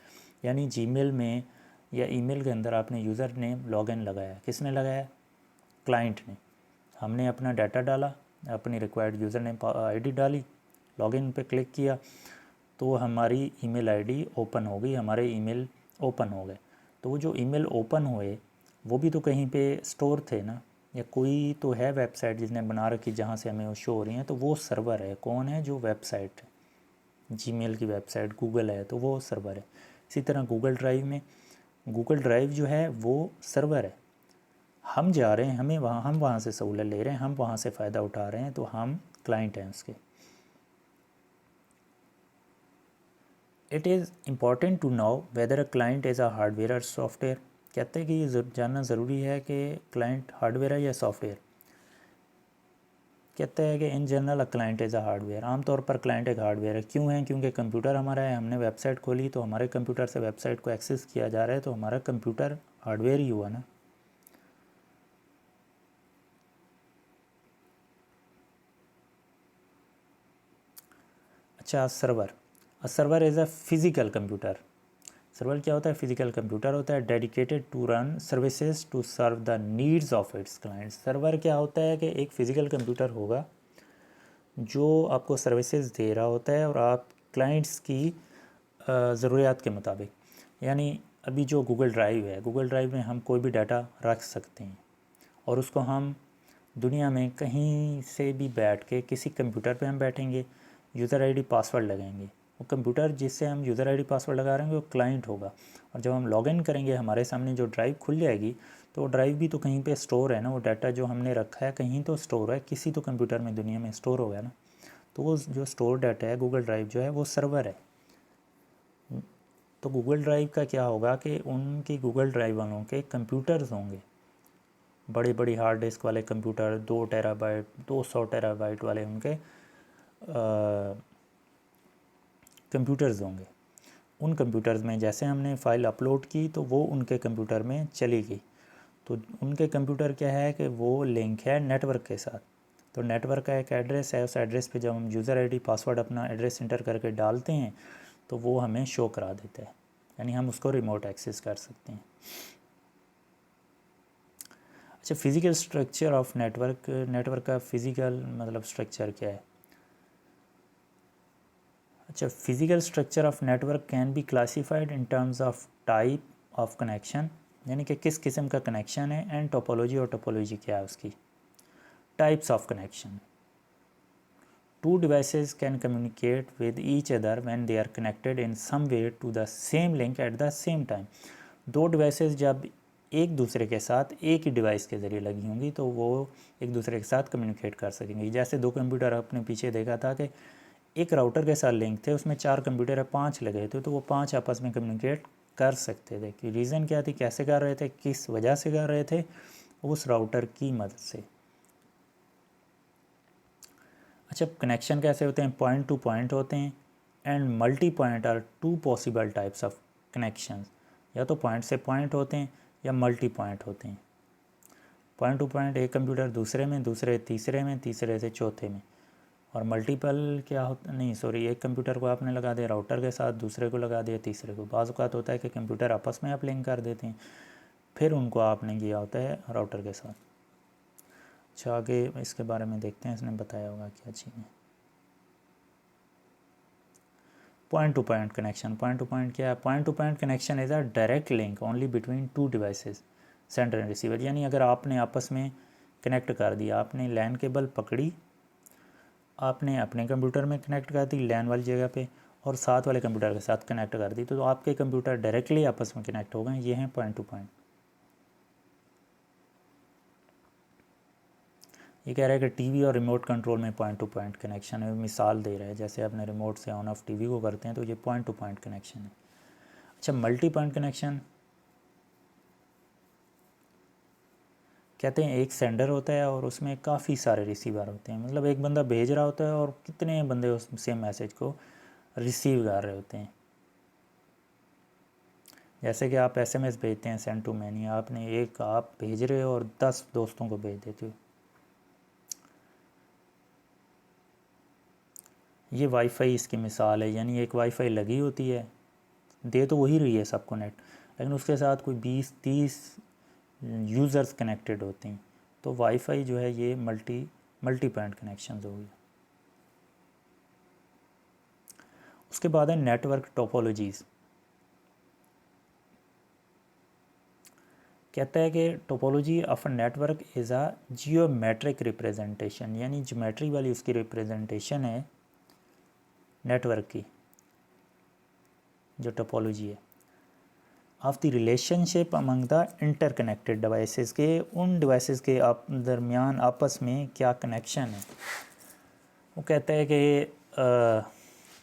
यानी जीमेल में या ईमेल के अंदर आपने यूज़र नेम लॉगिन लगाया, किसने लगाया? क्लाइंट ने। हमने अपना डाटा डाला, अपनी रिक्वायर्ड यूज़र नेम आईडी डाली, लॉगिन पे क्लिक किया तो हमारी ईमेल आईडी ओपन हो गई, हमारे ईमेल ओपन हो गए। तो वो जो ईमेल ओपन हुए वो भी तो कहीं पे स्टोर थे ना, या कोई तो है वेबसाइट जिसने बना रखी जहाँ से हमें वो शो हो रही हैं, तो वो सर्वर है। कौन है? जो वेबसाइट है, जीमेल की वेबसाइट गूगल है तो वो सर्वर है। इसी तरह गूगल ड्राइव में, गूगल ड्राइव जो है वो सर्वर है। हम जा रहे हैं, हमें वहाँ, हम वहाँ से सहूलत ले रहे हैं, हम वहाँ से फ़ायदा उठा रहे हैं, तो हम क्लाइंट हैं उसके। It is important to know whether a client is a hardware और सॉफ्टवेयर, कहते हैं कि ये जानना ज़रूरी है कि क्लाइंट हार्डवेयर है या सॉफ्टवेयर। कहते हैं कि in general a client is a hardware, आमतौर पर क्लाइंट एक हार्डवेयर है। क्यों है? क्योंकि कंप्यूटर हमारा है, हमने वेबसाइट खोली तो हमारे कंप्यूटर से वेबसाइट को एक्सेस किया जा रहा है, तो हमारा कंप्यूटर हार्डवेयर ही हुआ ना। अच्छा, server, a server is a physical computer. Server क्या होता है? फिज़िकल कंप्यूटर होता है, dedicated to run services to serve the needs of its clients. Server क्या होता है कि एक फ़िज़िकल कंप्यूटर होगा जो आपको सर्विसेज दे रहा होता है और आप क्लाइंट्स की ज़रूरियात के मुताबिक। यानी अभी जो गूगल ड्राइव है, गूगल ड्राइव में हम कोई भी डाटा रख सकते हैं और उसको हम दुनिया में कहीं से भी बैठ के किसी कंप्यूटर पे हम बैठेंगे, यूज़र आईडी पासवर्ड लगाएंगे, वो कंप्यूटर जिससे हम यूज़र आईडी पासवर्ड लगा रहे हैं वो क्लाइंट होगा। और जब हम लॉगिन करेंगे हमारे सामने जो ड्राइव खुल जाएगी, तो वो ड्राइव भी तो कहीं पे स्टोर है ना, वो डाटा जो हमने रखा है कहीं तो स्टोर है, किसी तो कंप्यूटर में दुनिया में स्टोर हो गया ना। तो वो जो स्टोर डाटा है, गूगल ड्राइव जो है वो सर्वर है। तो गूगल ड्राइव का क्या होगा कि उनकी गूगल ड्राइव वालों के कंप्यूटर्स होंगे, बड़ी बड़ी हार्ड डिस्क वाले कंप्यूटर, 2 टेराबाइट 200 टेराबाइट वाले उनके कंप्यूटर्स होंगे। उन कंप्यूटर्स में जैसे हमने फ़ाइल अपलोड की तो वो उनके कंप्यूटर में चली गई। तो उनके कंप्यूटर क्या है कि वो लिंक है नेटवर्क के साथ। तो नेटवर्क का एक एड्रेस है, उस एड्रेस पे जब हम यूज़र आईडी पासवर्ड अपना एड्रेस इंटर करके डालते हैं तो वो हमें शो करा देता है, यानी हम उसको रिमोट एक्सेस कर सकते हैं। अच्छा, physical structure of network, network का फिज़िकल मतलब स्ट्रक्चर क्या है? अच्छा, physical structure of network can be classified in terms of type of connection, यानी कि किस किस्म का कनेक्शन है, एंड टोपोलॉजी, और टोपोलॉजी क्या है उसकी। Types of connection, two devices can communicate with each other when they are connected in some way to the same link at the same time. दो डिवाइसेस जब एक दूसरे के साथ एक ही डिवाइस के ज़रिए लगी होंगी तो वो एक दूसरे के साथ कम्युनिकेट कर सकेंगी। जैसे दो कंप्यूटर आपने पीछे देखा था कि एक राउटर के साथ लिंक थे, उसमें 4 कंप्यूटर है, 5 लगे थे, तो वो 5 आपस में कम्युनिकेट कर सकते थे। कि रीज़न क्या थी, कैसे कर रहे थे, किस वजह से कर रहे थे? उस राउटर की मदद से। अच्छा, कनेक्शन कैसे होते हैं? पॉइंट टू पॉइंट होते हैं, and multi point are two possible types of connection. या तो पॉइंट से पॉइंट होते हैं या मल्टी पॉइंट होते हैं। पॉइंट टू पॉइंट, एक कंप्यूटर दूसरे में, दूसरे तीसरे में, तीसरे से चौथे में। और मल्टीपल क्या होता, नहीं सॉरी, एक कंप्यूटर को आपने लगा दिया राउटर के साथ, दूसरे को लगा दिया तीसरे को। बाज़ औक़ात होता है कि कंप्यूटर आपस में आप लिंक कर देते हैं, फिर उनको आपने किया होता है राउटर के साथ। अच्छा, आगे इसके बारे में देखते हैं, इसने बताया होगा क्या चीज़ है। Point two point connection, point two point क्या है? Point two point connection is a direct link only between two devices, sender and receiver. यानी अगर आपने आपस में कनेक्ट कर दिया, आपने लैन केबल पकड़ी, आपने अपने कंप्यूटर में कनेक्ट कर दी लैन वाली जगह पे, और साथ वाले कंप्यूटर के साथ कनेक्ट कर दी, तो आपके कंप्यूटर डायरेक्टली आपस में कनेक्ट हो गए। ये हैं पॉइंट टू पॉइंट। ये कह रहा है कि टीवी और रिमोट कंट्रोल में पॉइंट टू पॉइंट कनेक्शन है, मिसाल दे रहा है, जैसे अपने रिमोट से ऑन ऑफ टीवी को करते हैं तो ये पॉइंट टू पॉइंट कनेक्शन है। अच्छा, मल्टी पॉइंट कनेक्शन कहते हैं एक सेंडर होता है और उसमें काफ़ी सारे रिसीवर होते हैं, मतलब एक बंदा भेज रहा होता है और कितने बंदे उस सेम मैसेज को रिसीव कर रहे होते हैं। जैसे कि आप एसएमएस भेजते हैं सेंड टू मैनी, आपने एक आप भेज रहे हो और 10 दोस्तों को भेज देते हो। ये वाईफाई इसकी मिसाल है, यानी एक वाईफाई लगी होती है, दे तो वही रही है सबको नेट, लेकिन उसके साथ कोई 20-30 यूज़र्स कनेक्टेड होते हैं, तो वाईफाई जो है ये मल्टी पॉइंट कनेक्शन हो गया। उसके बाद है नेटवर्क टोपोलॉजीज़। कहता है कि topology of a network is a geometric representation, यानी ज्योमेट्री वाली उसकी रिप्रेजेंटेशन है नेटवर्क की, जो टोपोलॉजी है, of the relationship among the interconnected devices, के उन डिवाइसेस के दरमियान आपस में क्या कनेक्शन है। वो कहता है कि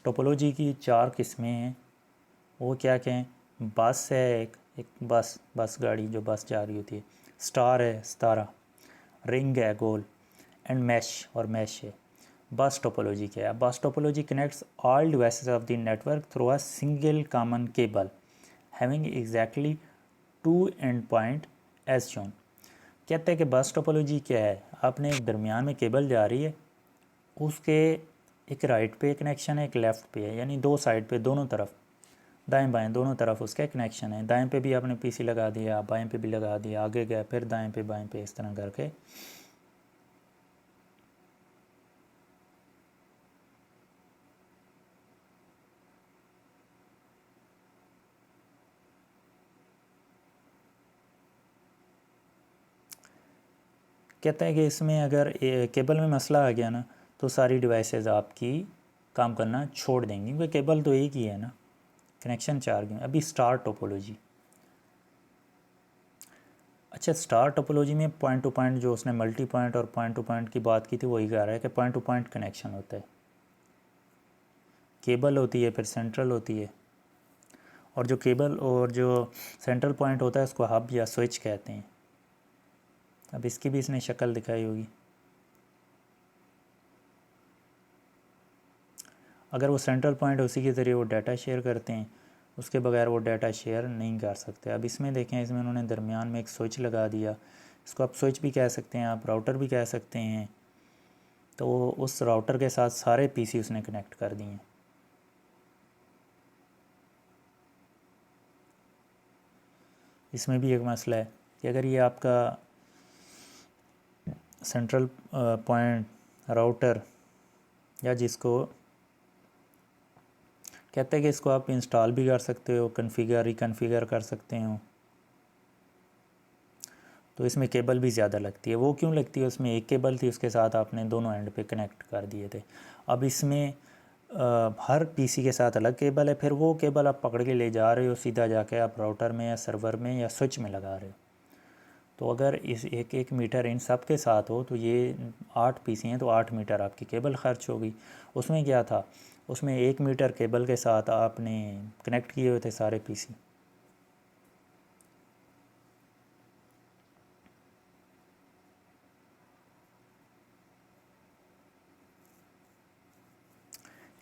टोपोलॉजी की 4 किस्में हैं। वो क्या कहें, बस है, एक बस गाड़ी जो बस जा रही होती है, स्टार है सितारा, रिंग है गोल, एंड मैश है। बस टोपोलॉजी क्या है, bus topology connects all devices of the network through a single common cable having exactly 2 end point as shown. कहते हैं कि बस टोपोलॉजी क्या है, आपने एक दरमियान में केबल जा रही है, उसके एक राइट पे कनेक्शन है, एक लेफ़्ट पे है, यानी दो साइड पे, दोनों तरफ, दाएं बाएं दोनों तरफ उसका कनेक्शन है। दाएं पे भी आपने पीसी लगा दिया, बाएं पे भी लगा दिया, आगे गए फिर दाएं पे बाएं पे, इस तरह करके। कहता है कि इसमें अगर केबल में मसला आ गया ना, तो सारी डिवाइसेस आपकी काम करना छोड़ देंगी, क्योंकि केबल तो एक ही है ना, कनेक्शन 4 की। अभी स्टार टोपोलॉजी। अच्छा, स्टार टोपोलॉजी में पॉइंट टू पॉइंट, जो उसने मल्टी पॉइंट और पॉइंट टू पॉइंट की बात की थी, वही कह रहा है कि पॉइंट टू पॉइंट कनेक्शन होता है, केबल होती है, फिर सेंट्रल होती है, और जो केबल और जो सेंट्रल पॉइंट होता है उसको हब या स्विच कहते हैं। अब इसकी भी इसने शक्ल दिखाई होगी। अगर वो सेंट्रल पॉइंट उसी के ज़रिए वो डाटा शेयर करते हैं, उसके बगैर वो डाटा शेयर नहीं कर सकते। अब इसमें देखें, इसमें उन्होंने दरमियान में एक स्विच लगा दिया, इसको आप स्विच भी कह सकते हैं, आप राउटर भी कह सकते हैं। तो उस राउटर के साथ सारे पीसी उसने कनेक्ट कर दिए। इसमें भी एक मसला है कि अगर ये आपका सेंट्रल पॉइंट राउटर, या जिसको कहते हैं कि इसको आप इंस्टॉल भी कर सकते हो, रिकन्फिगर कर सकते हो, तो इसमें केबल भी ज़्यादा लगती है। वो क्यों लगती है, उसमें एक केबल थी, उसके साथ आपने दोनों एंड पे कनेक्ट कर दिए थे। अब इसमें हर पीसी के साथ अलग केबल है, फिर वो केबल आप पकड़ के ले जा रहे हो, सीधा जाके आप राउटर में या सर्वर में या स्विच में लगा रहे हो। तो अगर इस एक मीटर इन सब के साथ हो, तो ये 8 पीसी हैं, तो 8 मीटर आपकी केबल खर्च होगी। उसमें क्या था, उसमें 1 मीटर केबल के साथ आपने कनेक्ट किए हुए थे सारे पीसी।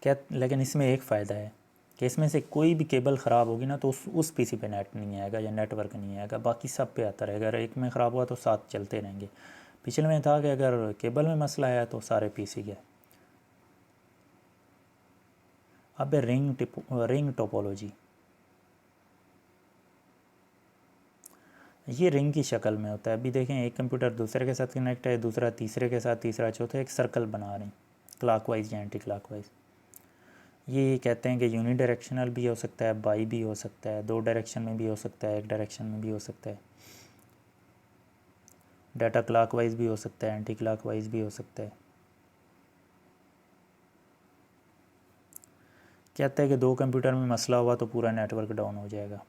क्या, लेकिन इसमें एक फ़ायदा है कि इसमें से कोई भी केबल ख़राब होगी ना, तो उस पीसी पे नेट नहीं आएगा या नेटवर्क नहीं आएगा, बाकी सब पे आता रहेगा। अगर एक में ख़राब हुआ तो 7 चलते रहेंगे। पिछले में था कि अगर केबल में मसला आया तो सारे पीसी के। अब रिंग टोपोलॉजी, ये रिंग की शक्ल में होता है। अभी देखें, एक कंप्यूटर दूसरे के साथ कनेक्ट है, दूसरा तीसरे के साथ, तीसरा चौथा, एक सर्कल बना रहे हैं, क्लॉकवाइज या एंटी क्लॉकवाइज। ये कहते हैं कि यूनी डायरेक्शनल भी हो सकता है, बाई भी हो सकता है, 2 डायरेक्शन में भी हो सकता है, एक डायरेक्शन में भी हो सकता है, डाटा क्लॉकवाइज भी हो सकता है, एंटी क्लॉकवाइज भी हो सकता है। कहता है कि 2 कंप्यूटर में मसला हुआ तो पूरा नेटवर्क डाउन हो जाएगा,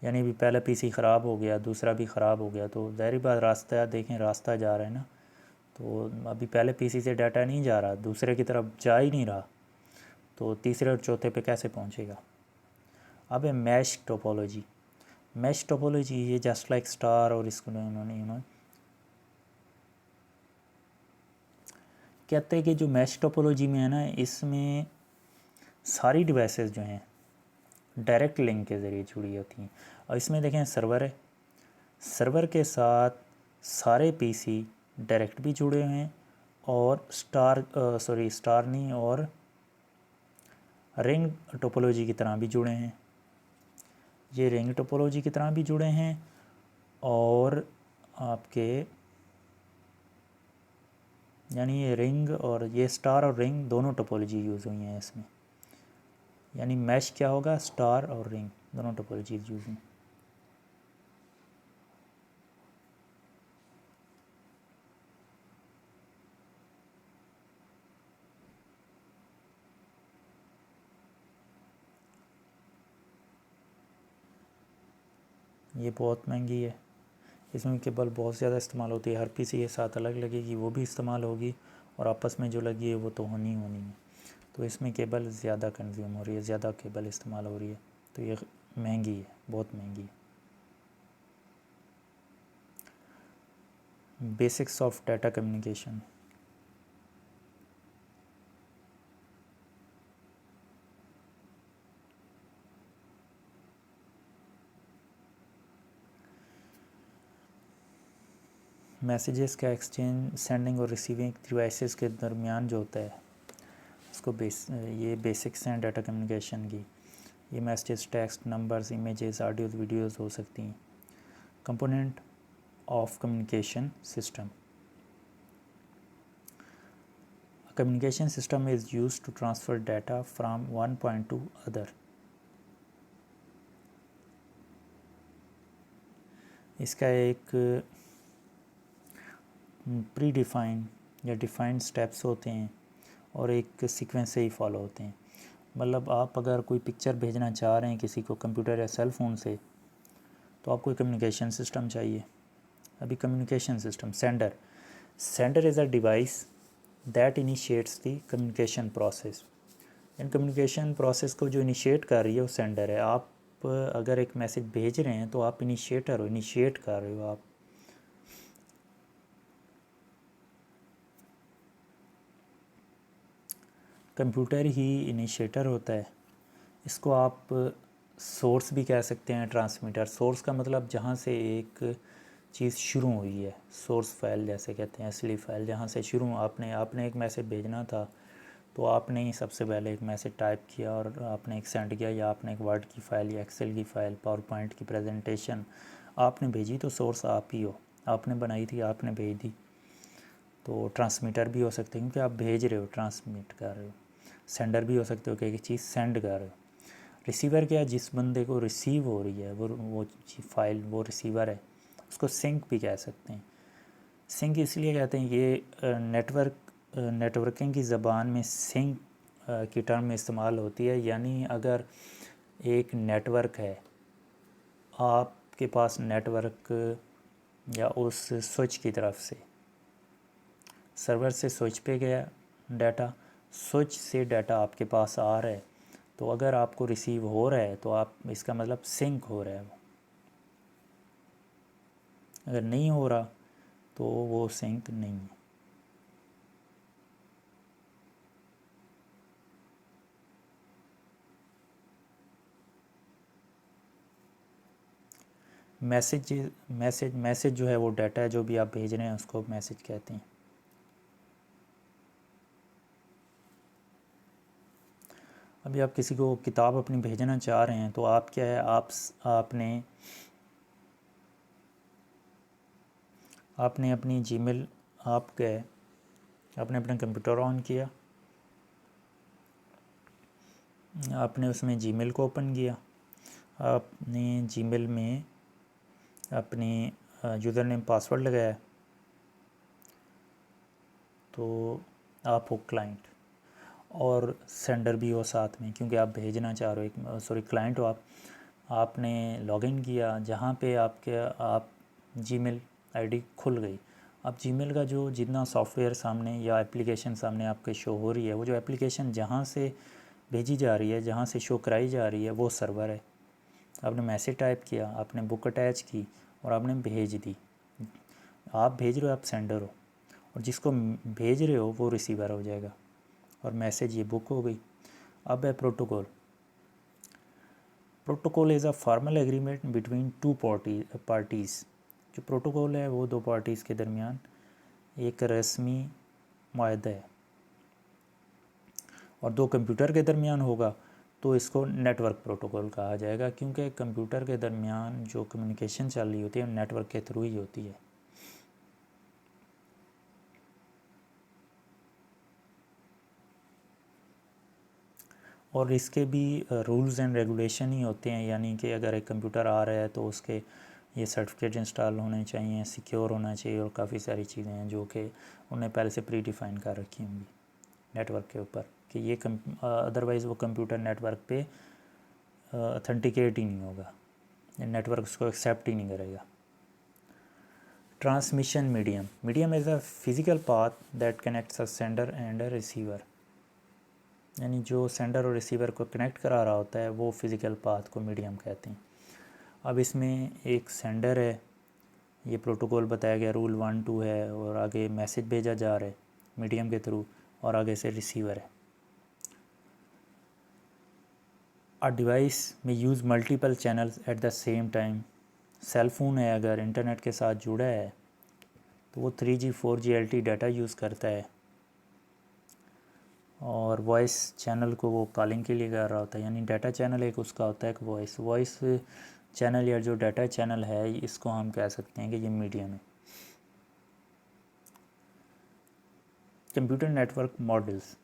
यानी भी पहला पीसी ख़राब हो गया, दूसरा भी ख़राब हो गया, तो ज़ाहिर बात रास्ता देखें, रास्ता जा रहा है ना, तो अभी पहले पीसी से डाटा नहीं जा रहा, दूसरे की तरफ जा ही नहीं रहा, तो तीसरे और चौथे पे कैसे पहुंचेगा। अब है मैश टोपोलॉजी। मैश टोपोलॉजी ये जस्ट लाइक स्टार, और इसको इन्होंने कहते हैं कि जो मैश टोपोलॉजी में है ना, इसमें सारी डिवाइसेस जो हैं डायरेक्ट लिंक के ज़रिए जुड़ी होती हैं। और इसमें देखें सर्वर है, सर्वर के साथ सारे पीसी डायरेक्ट भी जुड़े हुए हैं और स्टार नहीं, और रिंग टोपोलॉजी की तरह भी जुड़े हैं। ये रिंग टोपोलॉजी की तरह भी जुड़े हैं और आपके यानी ये रिंग और ये स्टार और रिंग दोनों टोपोलॉजी यूज़ हुई हैं इसमें। यानी मैश क्या होगा, स्टार और रिंग दोनों टोपोलॉजी यूज़ हुई। ये बहुत महंगी है, इसमें केबल बहुत ज़्यादा इस्तेमाल होती है। हर पीसी के साथ अलग लगेगी, वो भी इस्तेमाल होगी, और आपस में जो लगी है वो तो होनी है। तो इसमें केबल ज़्यादा कंज्यूम हो रही है, ज़्यादा केबल इस्तेमाल हो रही है, तो ये महंगी है, बहुत महंगी है। Basics of data communication. Messages का एक्सचेंज सेंडिंग और रिसीविंग डिवाइसेस के दरमियान जो होता है उसको ये बेसिक्स हैं डाटा कम्युनिकेशन की। ये messages text, numbers, images, audios, videos हो सकती हैं। Component of communication system. Communication system is used to transfer data from one point to other. इसका एक प्री डिफ़ाइन या डिफ़ाइंड स्टेप्स होते हैं और एक सीक्वेंस से ही फॉलो होते हैं। मतलब आप अगर कोई पिक्चर भेजना चाह रहे हैं किसी को कंप्यूटर या सेल फ़ोन से, तो आपको कम्युनिकेशन सिस्टम चाहिए। अभी communication system sender is a device that initiates the communication process. In communication process को जो इनिशिएट कर रही है वो सेंडर है। आप अगर एक मैसेज भेज रहे हैं तो आप इनिशिएटर हो, इनिशिएट कर रहे हो आप। कंप्यूटर ही इनिशिएटर होता है। इसको आप सोर्स भी कह सकते हैं, ट्रांसमीटर। सोर्स का मतलब जहाँ से एक चीज़ शुरू हुई है, सोर्स फाइल जैसे कहते हैं, असली फ़ाइल जहाँ से शुरू आपने एक मैसेज भेजना था, तो आपने ही सबसे पहले एक मैसेज टाइप किया और आपने एक सेंड किया, या आपने एक वर्ड की फ़ाइल या एक्सेल की फ़ाइल, पावर पॉइंट की प्रेजेंटेशन आपने भेजी, तो सोर्स आप ही हो, आपने बनाई थी, आपने भेज दी। तो ट्रांसमीटर भी हो सकते हैं क्योंकि आप भेज रहे हो, ट्रांसमिट कर रहे हो। सेंडर भी हो सकते हो कि एक चीज़ सेंड कर रहे हो। रिसीवर क्या, जिस बंदे को रिसीव हो रही है वो फाइल, वो रिसीवर है, उसको सिंक भी कह सकते हैं। सिंक इसलिए कहते हैं, ये नेटवर्किंग की ज़बान में सिंक की टर्म इस्तेमाल होती है। यानी अगर एक नेटवर्क है, आपके पास नेटवर्क या उस स्विच की तरफ से सर्वर से स्विच पे गया डाटा, स्विच से डाटा आपके पास आ रहा है, तो अगर आपको रिसीव हो रहा है तो आप इसका मतलब सिंक हो रहा है वो। अगर नहीं हो रहा तो वो सिंक नहीं है। मैसेज जो है वो डाटा है, जो भी आप भेज रहे हैं उसको मैसेज कहते हैं। अभी आप किसी को किताब अपनी भेजना चाह रहे हैं, तो आप क्या है, आपने अपनी जीमेल, आप गए, आपने अपना कंप्यूटर ऑन किया, आपने उसमें जीमेल को ओपन किया, आपने जीमेल में अपनी यूज़र नेम पासवर्ड लगाया, तो आप हो क्लाइंट, और सेंडर भी हो साथ में, क्योंकि आप भेजना चाह रहे हो, क्लाइंट हो आपने लॉगिन किया जहाँ पे आप जीमेल आईडी खुल गई। अब जीमेल का जो जितना सॉफ्टवेयर सामने या एप्लीकेशन सामने आपके शो हो रही है, वो जो एप्लीकेशन जहाँ से भेजी जा रही है, जहाँ से शो कराई जा रही है, वो सर्वर है। आपने मैसेज टाइप किया, आपने बुक अटैच की और आपने भेज दी। आप भेज रहे हो, आप सेंडर हो, और जिसको भेज रहे हो वो रिसीवर हो जाएगा, और मैसेज ये बुक हो गई। अब है protocol. Protocol is a formal agreement between two parties. जो प्रोटोकॉल है वो दो पार्टीज़ के दरमियान एक रस्मी मुआहदा है, और दो कंप्यूटर के दरमियान होगा तो इसको नेटवर्क प्रोटोकॉल कहा जाएगा, क्योंकि कंप्यूटर के दरमियान जो कम्युनिकेशन चल रही होती है नेटवर्क के थ्रू ही होती है। और इसके भी रूल्स एंड रेगुलेशन ही होते हैं, यानी कि अगर एक कंप्यूटर आ रहा है तो उसके ये सर्टिफिकेट इंस्टॉल होने चाहिए, सिक्योर होना चाहिए, और काफ़ी सारी चीज़ें हैं जो कि उन्हें पहले से प्री डिफ़ाइन कर रखी होंगी नेटवर्क के ऊपर, कि ये अदरवाइज़ वो कंप्यूटर नेटवर्क पे ऑथेंटिकेट ही नहीं होगा, नेटवर्क उसको एक्सेप्ट ही नहीं करेगा। Transmission medium is a physical path that connects a sender and a receiver. यानी जो सेंडर और रिसीवर को कनेक्ट करा रहा होता है वो फिज़िकल पाथ को मीडियम कहते हैं। अब इसमें एक सेंडर है, ये प्रोटोकॉल बताया गया, रूल 1 2 है, और आगे मैसेज भेजा जा रहा है मीडियम के थ्रू, और आगे से रिसीवर है। अ डिवाइस में use multiple channels at the same time. Cell phone है अगर इंटरनेट के साथ जुड़ा है तो वो 3G 4G LTE data use करता है, और वॉइस चैनल को वो कॉलिंग के लिए कर रहा होता है, यानी डाटा चैनल एक उसका होता है, एक वॉइस चैनल या जो डाटा चैनल है इसको हम कह सकते हैं कि ये मीडियम है। Computer network models.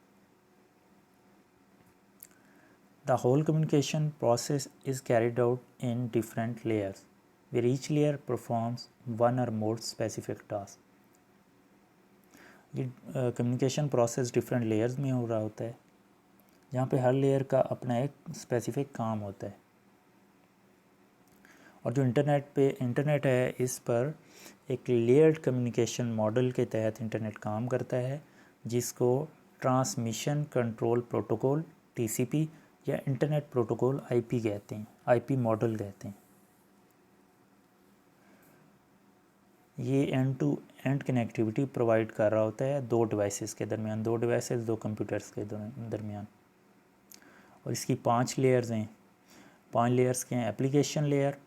The whole communication process is carried out in different layers where each layer performs one or more specific task। ये कम्युनिकेशन प्रोसेस डिफरेंट लेयर्स में हो रहा होता है, जहाँ पे हर लेयर का अपना एक स्पेसिफिक काम होता है। और जो इंटरनेट है इस पर एक लेयर्ड कम्युनिकेशन मॉडल के तहत इंटरनेट काम करता है, जिसको ट्रांसमिशन कंट्रोल प्रोटोकॉल TCP या इंटरनेट प्रोटोकॉल IP कहते हैं, IP मॉडल कहते हैं। ये end to end connectivity provide कर रहा होता है दो डिवाइसेस के दरमियान, दो कंप्यूटर्स के दरमियान। और इसकी 5 लेयर्स हैं। 5 लेयर्स के हैं: application layer,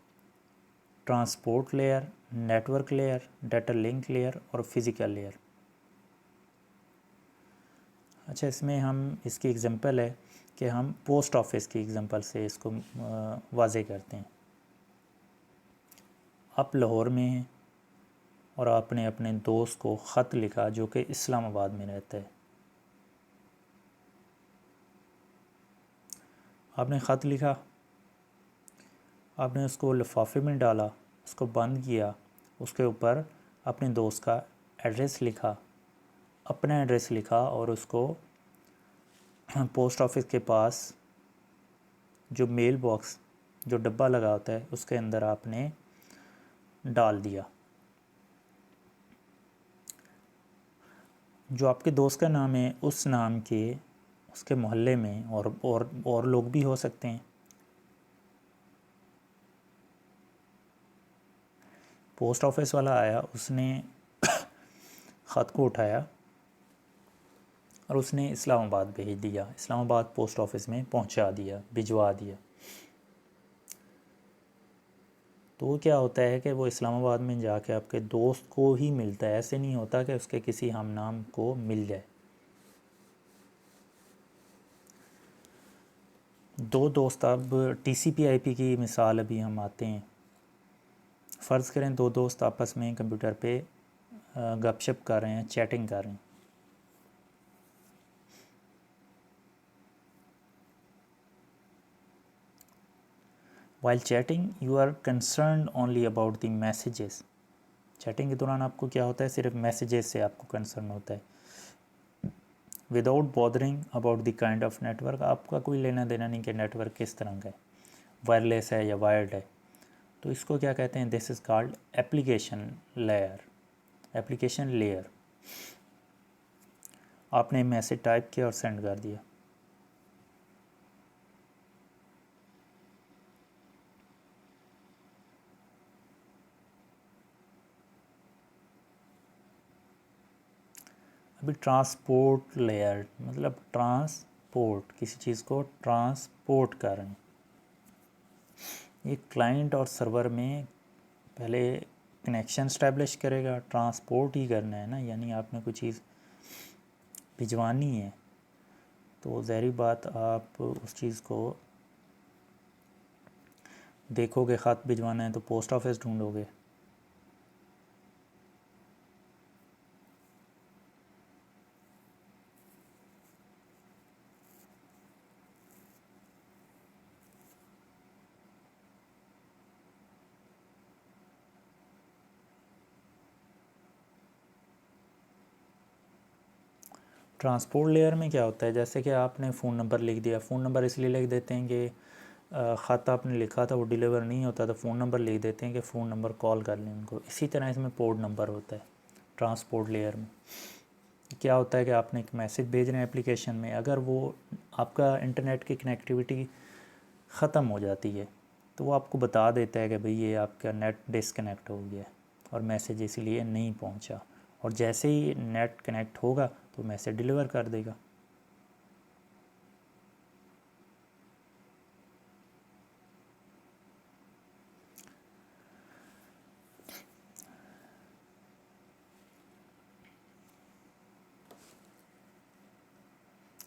transport layer, network layer, data link layer और फिज़िकल लेयर। अच्छा, इसमें हम इसकी एग्जांपल है कि हम पोस्ट ऑफिस की एग्जांपल से इसको वाज़े करते हैं। आप लाहौर में हैं और आपने अपने दोस्त को ख़त लिखा जो कि इस्लामाबाद में रहता है। आपने ख़त लिखा, आपने उसको लिफाफे में डाला, उसको बंद किया, उसके ऊपर अपने दोस्त का एड्रेस लिखा, अपना एड्रेस लिखा, और उसको पोस्ट ऑफिस के पास जो मेल बॉक्स जो डब्बा लगा होता है उसके अंदर आपने डाल दिया। जो आपके दोस्त का नाम है उस नाम के उसके मोहल्ले में और लोग भी हो सकते हैं। पोस्ट ऑफिस वाला आया, उसने ख़त को उठाया और उसने इस्लामाबाद भेज दिया, इस्लामाबाद पोस्ट ऑफिस में पहुंचा दिया, भिजवा दिया। तो क्या होता है कि वो इस्लामाबाद में जाके आपके दोस्त को ही मिलता है, ऐसे नहीं होता कि उसके किसी हम नाम को मिल जाए। दो दोस्त, अब TCP IP की मिसाल अभी हम आते हैं। फ़र्ज़ करें दो दोस्त आपस में कंप्यूटर पे गपशप कर रहे हैं, चैटिंग कर रहे हैं। While chatting you are concern only about the messages. Chatting के दौरान आपको क्या होता है, सिर्फ मैसेजेस से आपको कंसर्न होता है, without bothering about the kind of network. आपका कोई लेना देना नहीं कि नेटवर्क किस तरह का है, वायरलेस है या वायर्ड है। तो इसको क्या कहते हैं, this is called application layer. Application layer, आपने मैसेज टाइप किया और सेंड कर दिया। अभी ट्रांसपोर्ट लेयर मतलब ट्रांसपोर्ट, किसी चीज़ को ट्रांसपोर्ट करना। एक क्लाइंट और सर्वर में पहले कनेक्शन इस्टेब्लिश करेगा, ट्रांसपोर्ट ही करना है ना, यानी आपने कोई चीज़ भिजवानी है तो ज़ाहिर बात आप उस चीज़ को देखोगे, ख़त भिजवाना है तो पोस्ट ऑफिस ढूंढोगे। ट्रांसपोर्ट लेयर में क्या होता है, जैसे कि आपने फ़ोन नंबर लिख दिया, फ़ोन नंबर इसलिए लिख देते हैं कि ख़त आपने लिखा था वो डिलीवर नहीं होता तो फ़ोन नंबर लिख देते हैं कि फ़ोन नंबर कॉल कर लें उनको। इसी तरह इसमें पोर्ट नंबर होता है ट्रांसपोर्ट लेयर में। क्या होता है कि आपने एक मैसेज भेज रहे हैं एप्लीकेशन में, अगर वो आपका इंटरनेट की कनेक्टिविटी ख़त्म हो जाती है तो वो आपको बता देता है कि भाई ये आपका नेट डिसकनेक्ट हो गया और मैसेज इसीलिए नहीं पहुंचा, और जैसे ही नेट कनेक्ट होगा तो मैसेज डिलीवर कर देगा।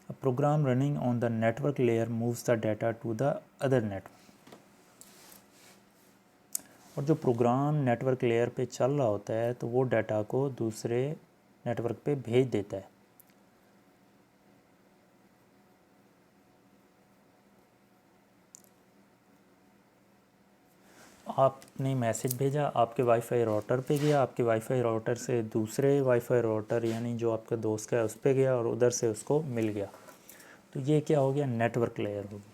A program running on the network layer moves the data to the other network। और जो प्रोग्राम नेटवर्क लेयर पे चल रहा होता है तो वो डाटा को दूसरे नेटवर्क पे भेज देता है। आपने मैसेज भेजा, आपके वाईफाई राउटर पे गया, आपके वाईफाई राउटर से दूसरे वाईफाई राउटर यानी जो आपका दोस्त का है उस पे गया और उधर से उसको मिल गया, तो ये क्या हो गया, नेटवर्क लेयर होगी।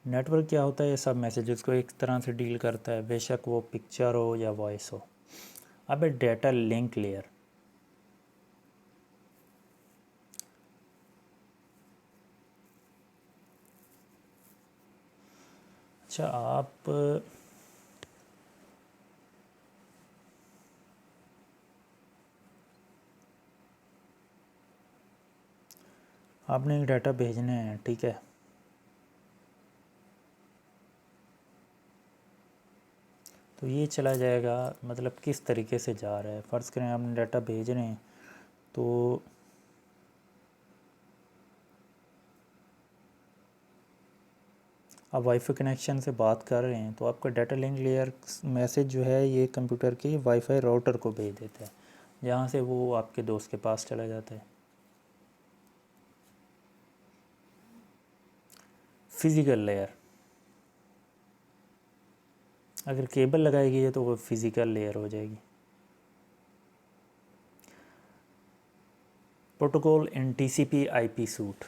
नेटवर्क क्या होता है, ये सब मैसेजेस को एक तरह से डील करता है, बेशक वो पिक्चर हो या वॉइस हो। अब है डेटा लिंक लेयर। अच्छा, आपने एक डाटा भेजने हैं, ठीक है, तो ये चला जाएगा, मतलब किस तरीके से जा रहा है। फ़र्ज़ करें आपने डाटा भेज रहे हैं तो आप वाईफाई कनेक्शन से बात कर रहे हैं तो आपका डाटा लिंक लेयर मैसेज जो है ये कंप्यूटर के वाईफाई राउटर को भेज देता है, जहाँ से वो आपके दोस्त के पास चला जाता है। फिज़िकल लेयर, अगर केबल लगाई गई है तो वो फिज़िकल लेयर हो जाएगी। प्रोटोकॉल इन TCP IP suit.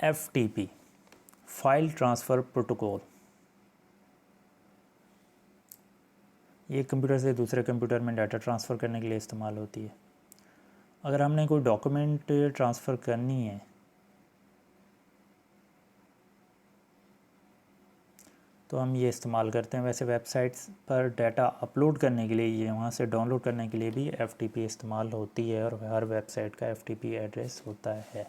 FTP, file transfer protocol, ये कंप्यूटर से दूसरे कंप्यूटर में डाटा ट्रांसफ़र करने के लिए इस्तेमाल होती है। अगर हमने कोई डॉक्यूमेंट ट्रांसफ़र करनी है तो हम ये इस्तेमाल करते हैं। वैसे वेबसाइट्स पर डाटा अपलोड करने के लिए, ये वहाँ से डाउनलोड करने के लिए भी एफटीपी इस्तेमाल होती है और हर वेबसाइट का एफटीपी एड्रेस होता है।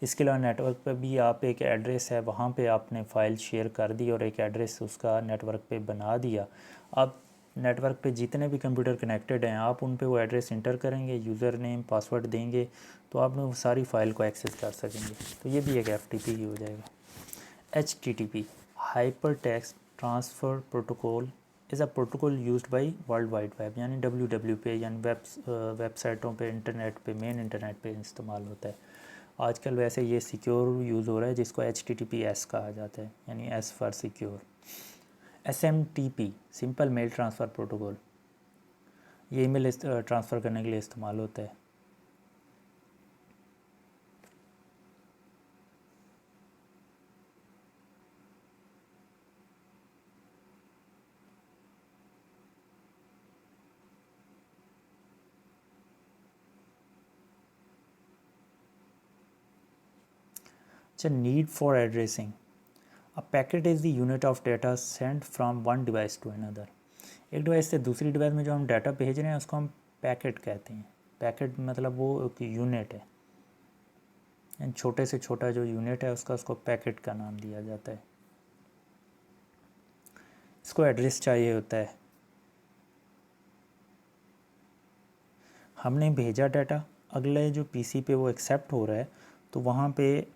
इसके अलावा नेटवर्क पर भी आप एक एड्रेस है वहाँ पे आपने फ़ाइल शेयर कर दी और एक एड्रेस उसका नेटवर्क पे बना दिया। अब नेटवर्क पे जितने भी कंप्यूटर कनेक्टेड हैं आप उन पे वो एड्रेस इंटर करेंगे, यूज़र नेम पासवर्ड देंगे तो आप वो सारी फ़ाइल को एक्सेस कर सकेंगे। तो ये भी एक एफटीपी ही हो जाएगा। HTTP, hyper text transfer protocol is a protocol used by world wide web, यानी WW पे, यानी वेबसाइटों पे, इंटरनेट पे, मेन इंटरनेट पे इस्तेमाल होता है। आजकल वैसे ये सिक्योर यूज़ हो रहा है, जिसको HTTPS कहा जाता है, यानी S for secure. SMTP simple mail transfer protocol, ये ईमेल ट्रांसफ़र करने के लिए इस्तेमाल होता है। अच्छा, need for addressing. A packet is the unit of data send from one device to another. एक डिवाइस से दूसरी डिवाइस में जो हम डाटा भेज रहे हैं उसको हम पैकेट कहते हैं। पैकेट मतलब वो एक यूनिट है, यानी छोटे से छोटा जो यूनिट है उसको पैकेट का नाम दिया जाता है। इसको एड्रेस चाहिए होता है। हमने भेजा डाटा, अगले जो पीसी पे वो एक्सेप्ट हो रहा है, तो वहाँ पे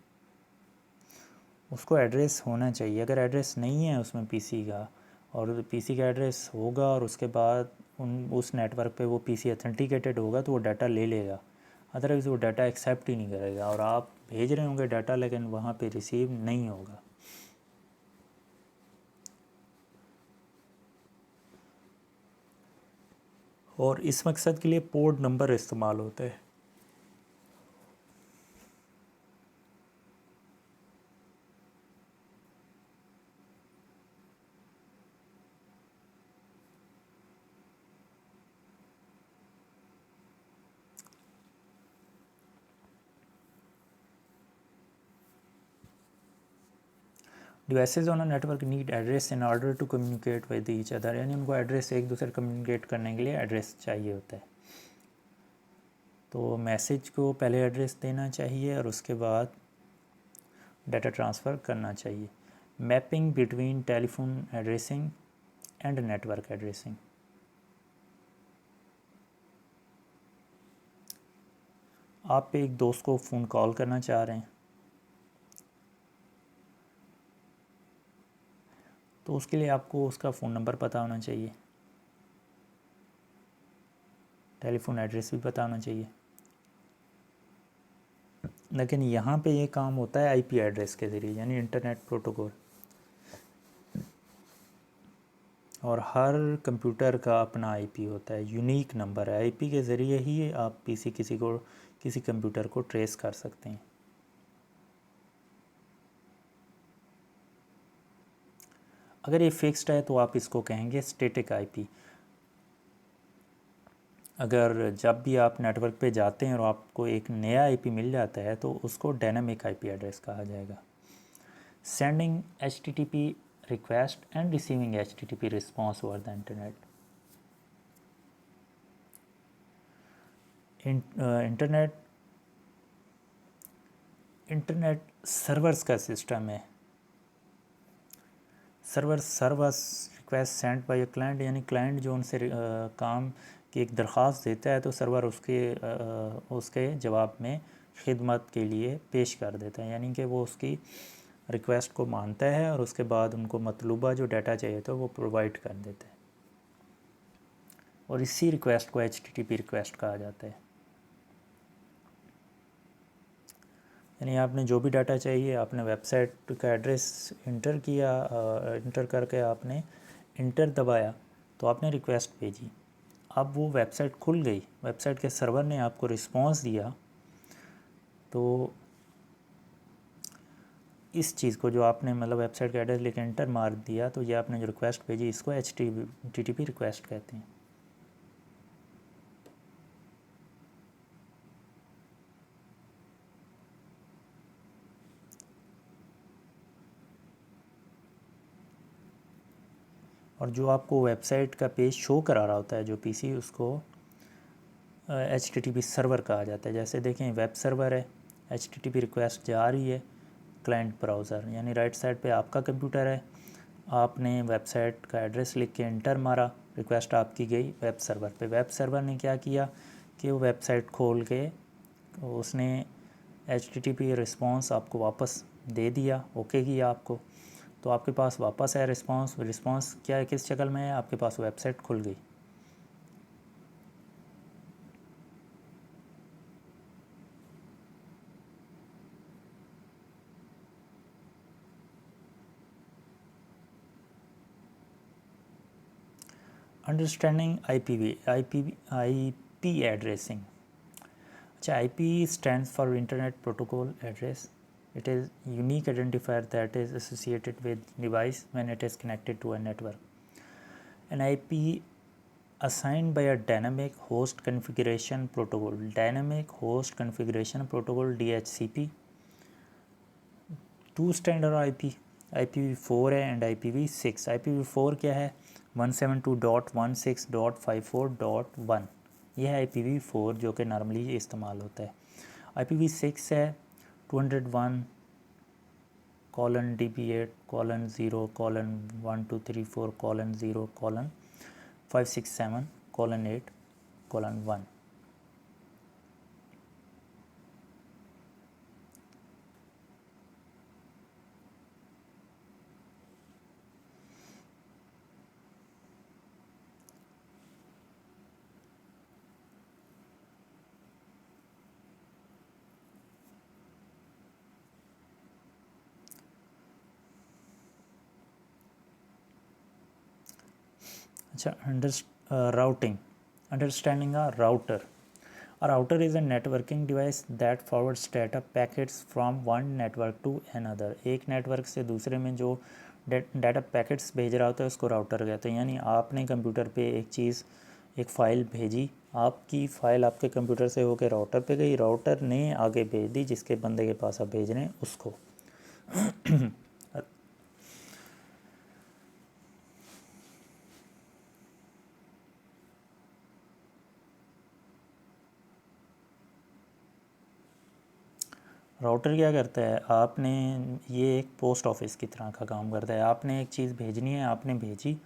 उसको एड्रेस होना चाहिए। अगर एड्रेस नहीं है उसमें पीसी का, और पीसी का एड्रेस होगा और उसके बाद उस नेटवर्क पे वो पीसी ऑथेंटिकेटेड होगा, तो वो डाटा ले लेगा। अदरवाइज़ वो डाटा एक्सेप्ट ही नहीं करेगा, और आप भेज रहे होंगे डाटा लेकिन वहाँ पे रिसीव नहीं होगा। और इस मकसद के लिए पोर्ट नंबर इस्तेमाल होता है। Devices on a network need address in order to communicate with each other, यानी उनको एड्रेस, एक दूसरे कम्युनिकेट करने के लिए एड्रेस चाहिए होता है। तो मैसेज को पहले एड्रेस देना चाहिए और उसके बाद डाटा ट्रांसफ़र करना चाहिए। Mapping between telephone addressing and network addressing. आप एक दोस्त को फ़ोन कॉल करना चाह रहे हैं, तो उसके लिए आपको उसका फ़ोन नंबर पता होना चाहिए, टेलीफोन एड्रेस भी पता होना चाहिए। लेकिन यहाँ पे ये काम होता है IP एड्रेस के ज़रिए, यानी इंटरनेट प्रोटोकॉल। और हर कंप्यूटर का अपना IP होता है, यूनिक नंबर है। IP के ज़रिए ही आप किसी कंप्यूटर को ट्रेस कर सकते हैं। अगर ये फिक्स्ड है तो आप इसको कहेंगे स्टैटिक IP। अगर जब भी आप नेटवर्क पे जाते हैं और आपको एक नया IP मिल जाता है तो उसको डायनामिक IP एड्रेस कहा जाएगा। Sending HTTP request and receiving HTTP response over the internet servers का सिस्टम है। Servers request send by a client, यानी क्लाइंट जो उनसे काम की एक दरख्वास्त देता है तो सर्वर उसके जवाब में खिदमत के लिए पेश कर देता है, यानी कि वो उसकी रिक्वेस्ट को मानता है और उसके बाद उनको मतलूबा जो डाटा चाहिए तो वो प्रोवाइड कर देता है। और इसी रिक्वेस्ट को HTTP रिक्वेस्ट कहा जाता है। यानी आपने जो भी डाटा चाहिए, आपने वेबसाइट का एड्रेस इंटर किया, इंटर करके आपने इंटर दबाया तो आपने रिक्वेस्ट भेजी। अब वो वेबसाइट खुल गई, वेबसाइट के सर्वर ने आपको रिस्पॉन्स दिया, तो इस चीज़ को जो आपने मतलब वेबसाइट का एड्रेस लेकर इंटर मार दिया, तो ये आपने जो रिक्वेस्ट भेजी इसको HTTP रिक्वेस्ट कहते हैं। और जो आपको वेबसाइट का पेज शो करा रहा होता है जो पीसी, उसको HTTP सर्वर कहा जाता है। जैसे देखें वेब सर्वर है, HTTP रिक्वेस्ट जा रही है क्लाइंट ब्राउज़र, यानी राइट साइड पे आपका कंप्यूटर है, आपने वेबसाइट का एड्रेस लिख के इंटर मारा, रिक्वेस्ट आपकी गई वेब सर्वर पे। वेब सर्वर ने क्या किया कि वो वेबसाइट खोल के उसने HTTP रिस्पॉन्स आपको वापस दे दिया, ओके किया आपको। तो आपके पास वापस है रिस्पांस क्या है, किस शक्ल में है, आपके पास वेबसाइट खुल गई। Understanding IP addressing. अच्छा, IP stands for internet protocol address. It is unique identifier that is associated with device when it is connected to a network. An IP assigned by a dynamic host configuration protocol. Dynamic host configuration protocol DHCP. Two standard IPv4 है and IPv6. IPv4 क्या है, 172.16.54.1. यह है IPv4 जो कि normally इस्तेमाल होता है. IPv6 है 201.0.0.1234.0.567.8.1. अच्छा, routing. Understanding a router. A router is a networking device that forwards data packets from one network to another. एक नेटवर्क से दूसरे में जो डाटा पैकेट्स भेज रहा होता है उसको राउटर कहते हैं. यानी आपने कंप्यूटर पे एक फ़ाइल भेजी, आपकी फ़ाइल आपके कंप्यूटर से होकर राउटर पे गई, राउटर ने आगे भेज दी जिसके बंदे के पास आप भेज रहे हैं उसको. राउटर क्या करता है, आपने ये एक पोस्ट ऑफिस की तरह का काम करता है. आपने एक चीज़ भेजनी है, आपने भेजी,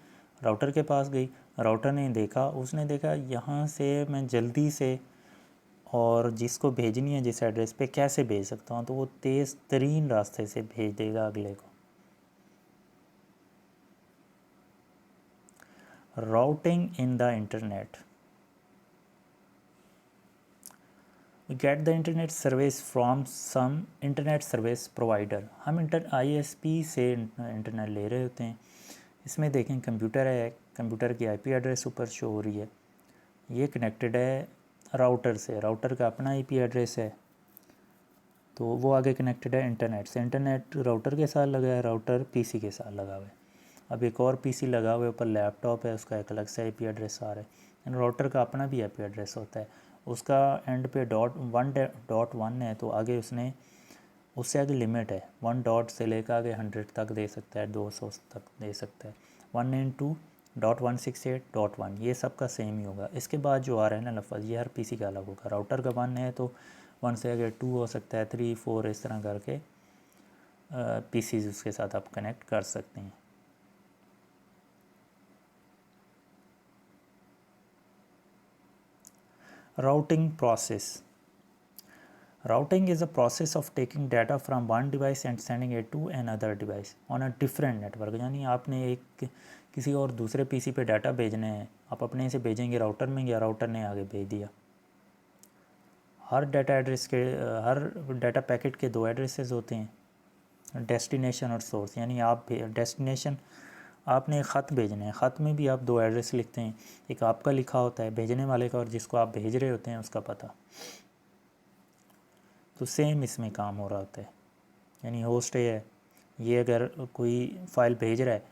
राउटर के पास गई, राउटर ने देखा, उसने देखा यहाँ से मैं जल्दी से और जिसको भेजनी है जिस एड्रेस पे कैसे भेज सकता हूँ, तो वो तेज़ तरीन रास्ते से भेज देगा अगले को. Routing in the internet. We get the internet service from some internet service provider. हम ISP से इंटरनेट ले रहे होते हैं. इसमें देखें कंप्यूटर है, कंप्यूटर की IP एड्रेस ऊपर शो हो रही है, ये कनेक्टेड है राउटर से, राउटर का अपना IP एड्रेस है, तो वो आगे कनेक्टेड है इंटरनेट से. इंटरनेट राउटर के साथ लगा है, राउटर PC के साथ लगा हुआ है. अब एक और PC लगा हुआ है, ऊपर लैपटॉप है, उसका एक अलग से IP एड्रेस आ रहा है. राउटर का अपना भी IP एड्रेस होता है, उसका एंड पे .1 है, तो आगे उससे आगे लिमिट है, 1 डॉट से लेकर आगे 100 तक दे सकता है, 200 तक दे सकता है. 192.168.1 ये सब का सेम ही होगा. इसके बाद जो आ रहा है ना लफ्ज़, ये हर PC का अलग होगा. राउटर का 1 है तो 1 से आगे 2 हो सकता है, 3, 4 इस तरह करके PCs उसके साथ आप कनेक्ट कर सकते हैं. Routing process. Routing is a process of taking data from one device and sending it to another device on a different network. यानी आपने किसी और दूसरे PC पे डाटा भेजने हैं, आप अपने से भेजेंगे राउटर में, या राउटर ने आगे भेज दिया. हर डाटा पैकेट के 2 एड्रेसेस होते हैं, डेस्टिनेशन और सोर्स. यानी आप डेस्टिनेशन, आपने एक ख़त भेजना है, ख़त में भी आप 2 एड्रेस लिखते हैं, एक आपका लिखा होता है भेजने वाले का और जिसको आप भेज रहे होते हैं उसका पता. तो सेम इसमें काम हो रहा होता है. यानी होस्ट है, ये अगर कोई फ़ाइल भेज रहा है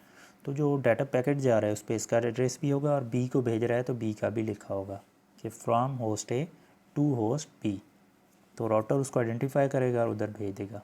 तो जो डाटा पैकेट जा रहा है उस पर इसका एड्रेस भी होगा, और बी को भेज रहा है तो बी का भी लिखा होगा कि from host A to host B. तो राउटर उसको आइडेंटिफाई करेगा और उधर भेज देगा.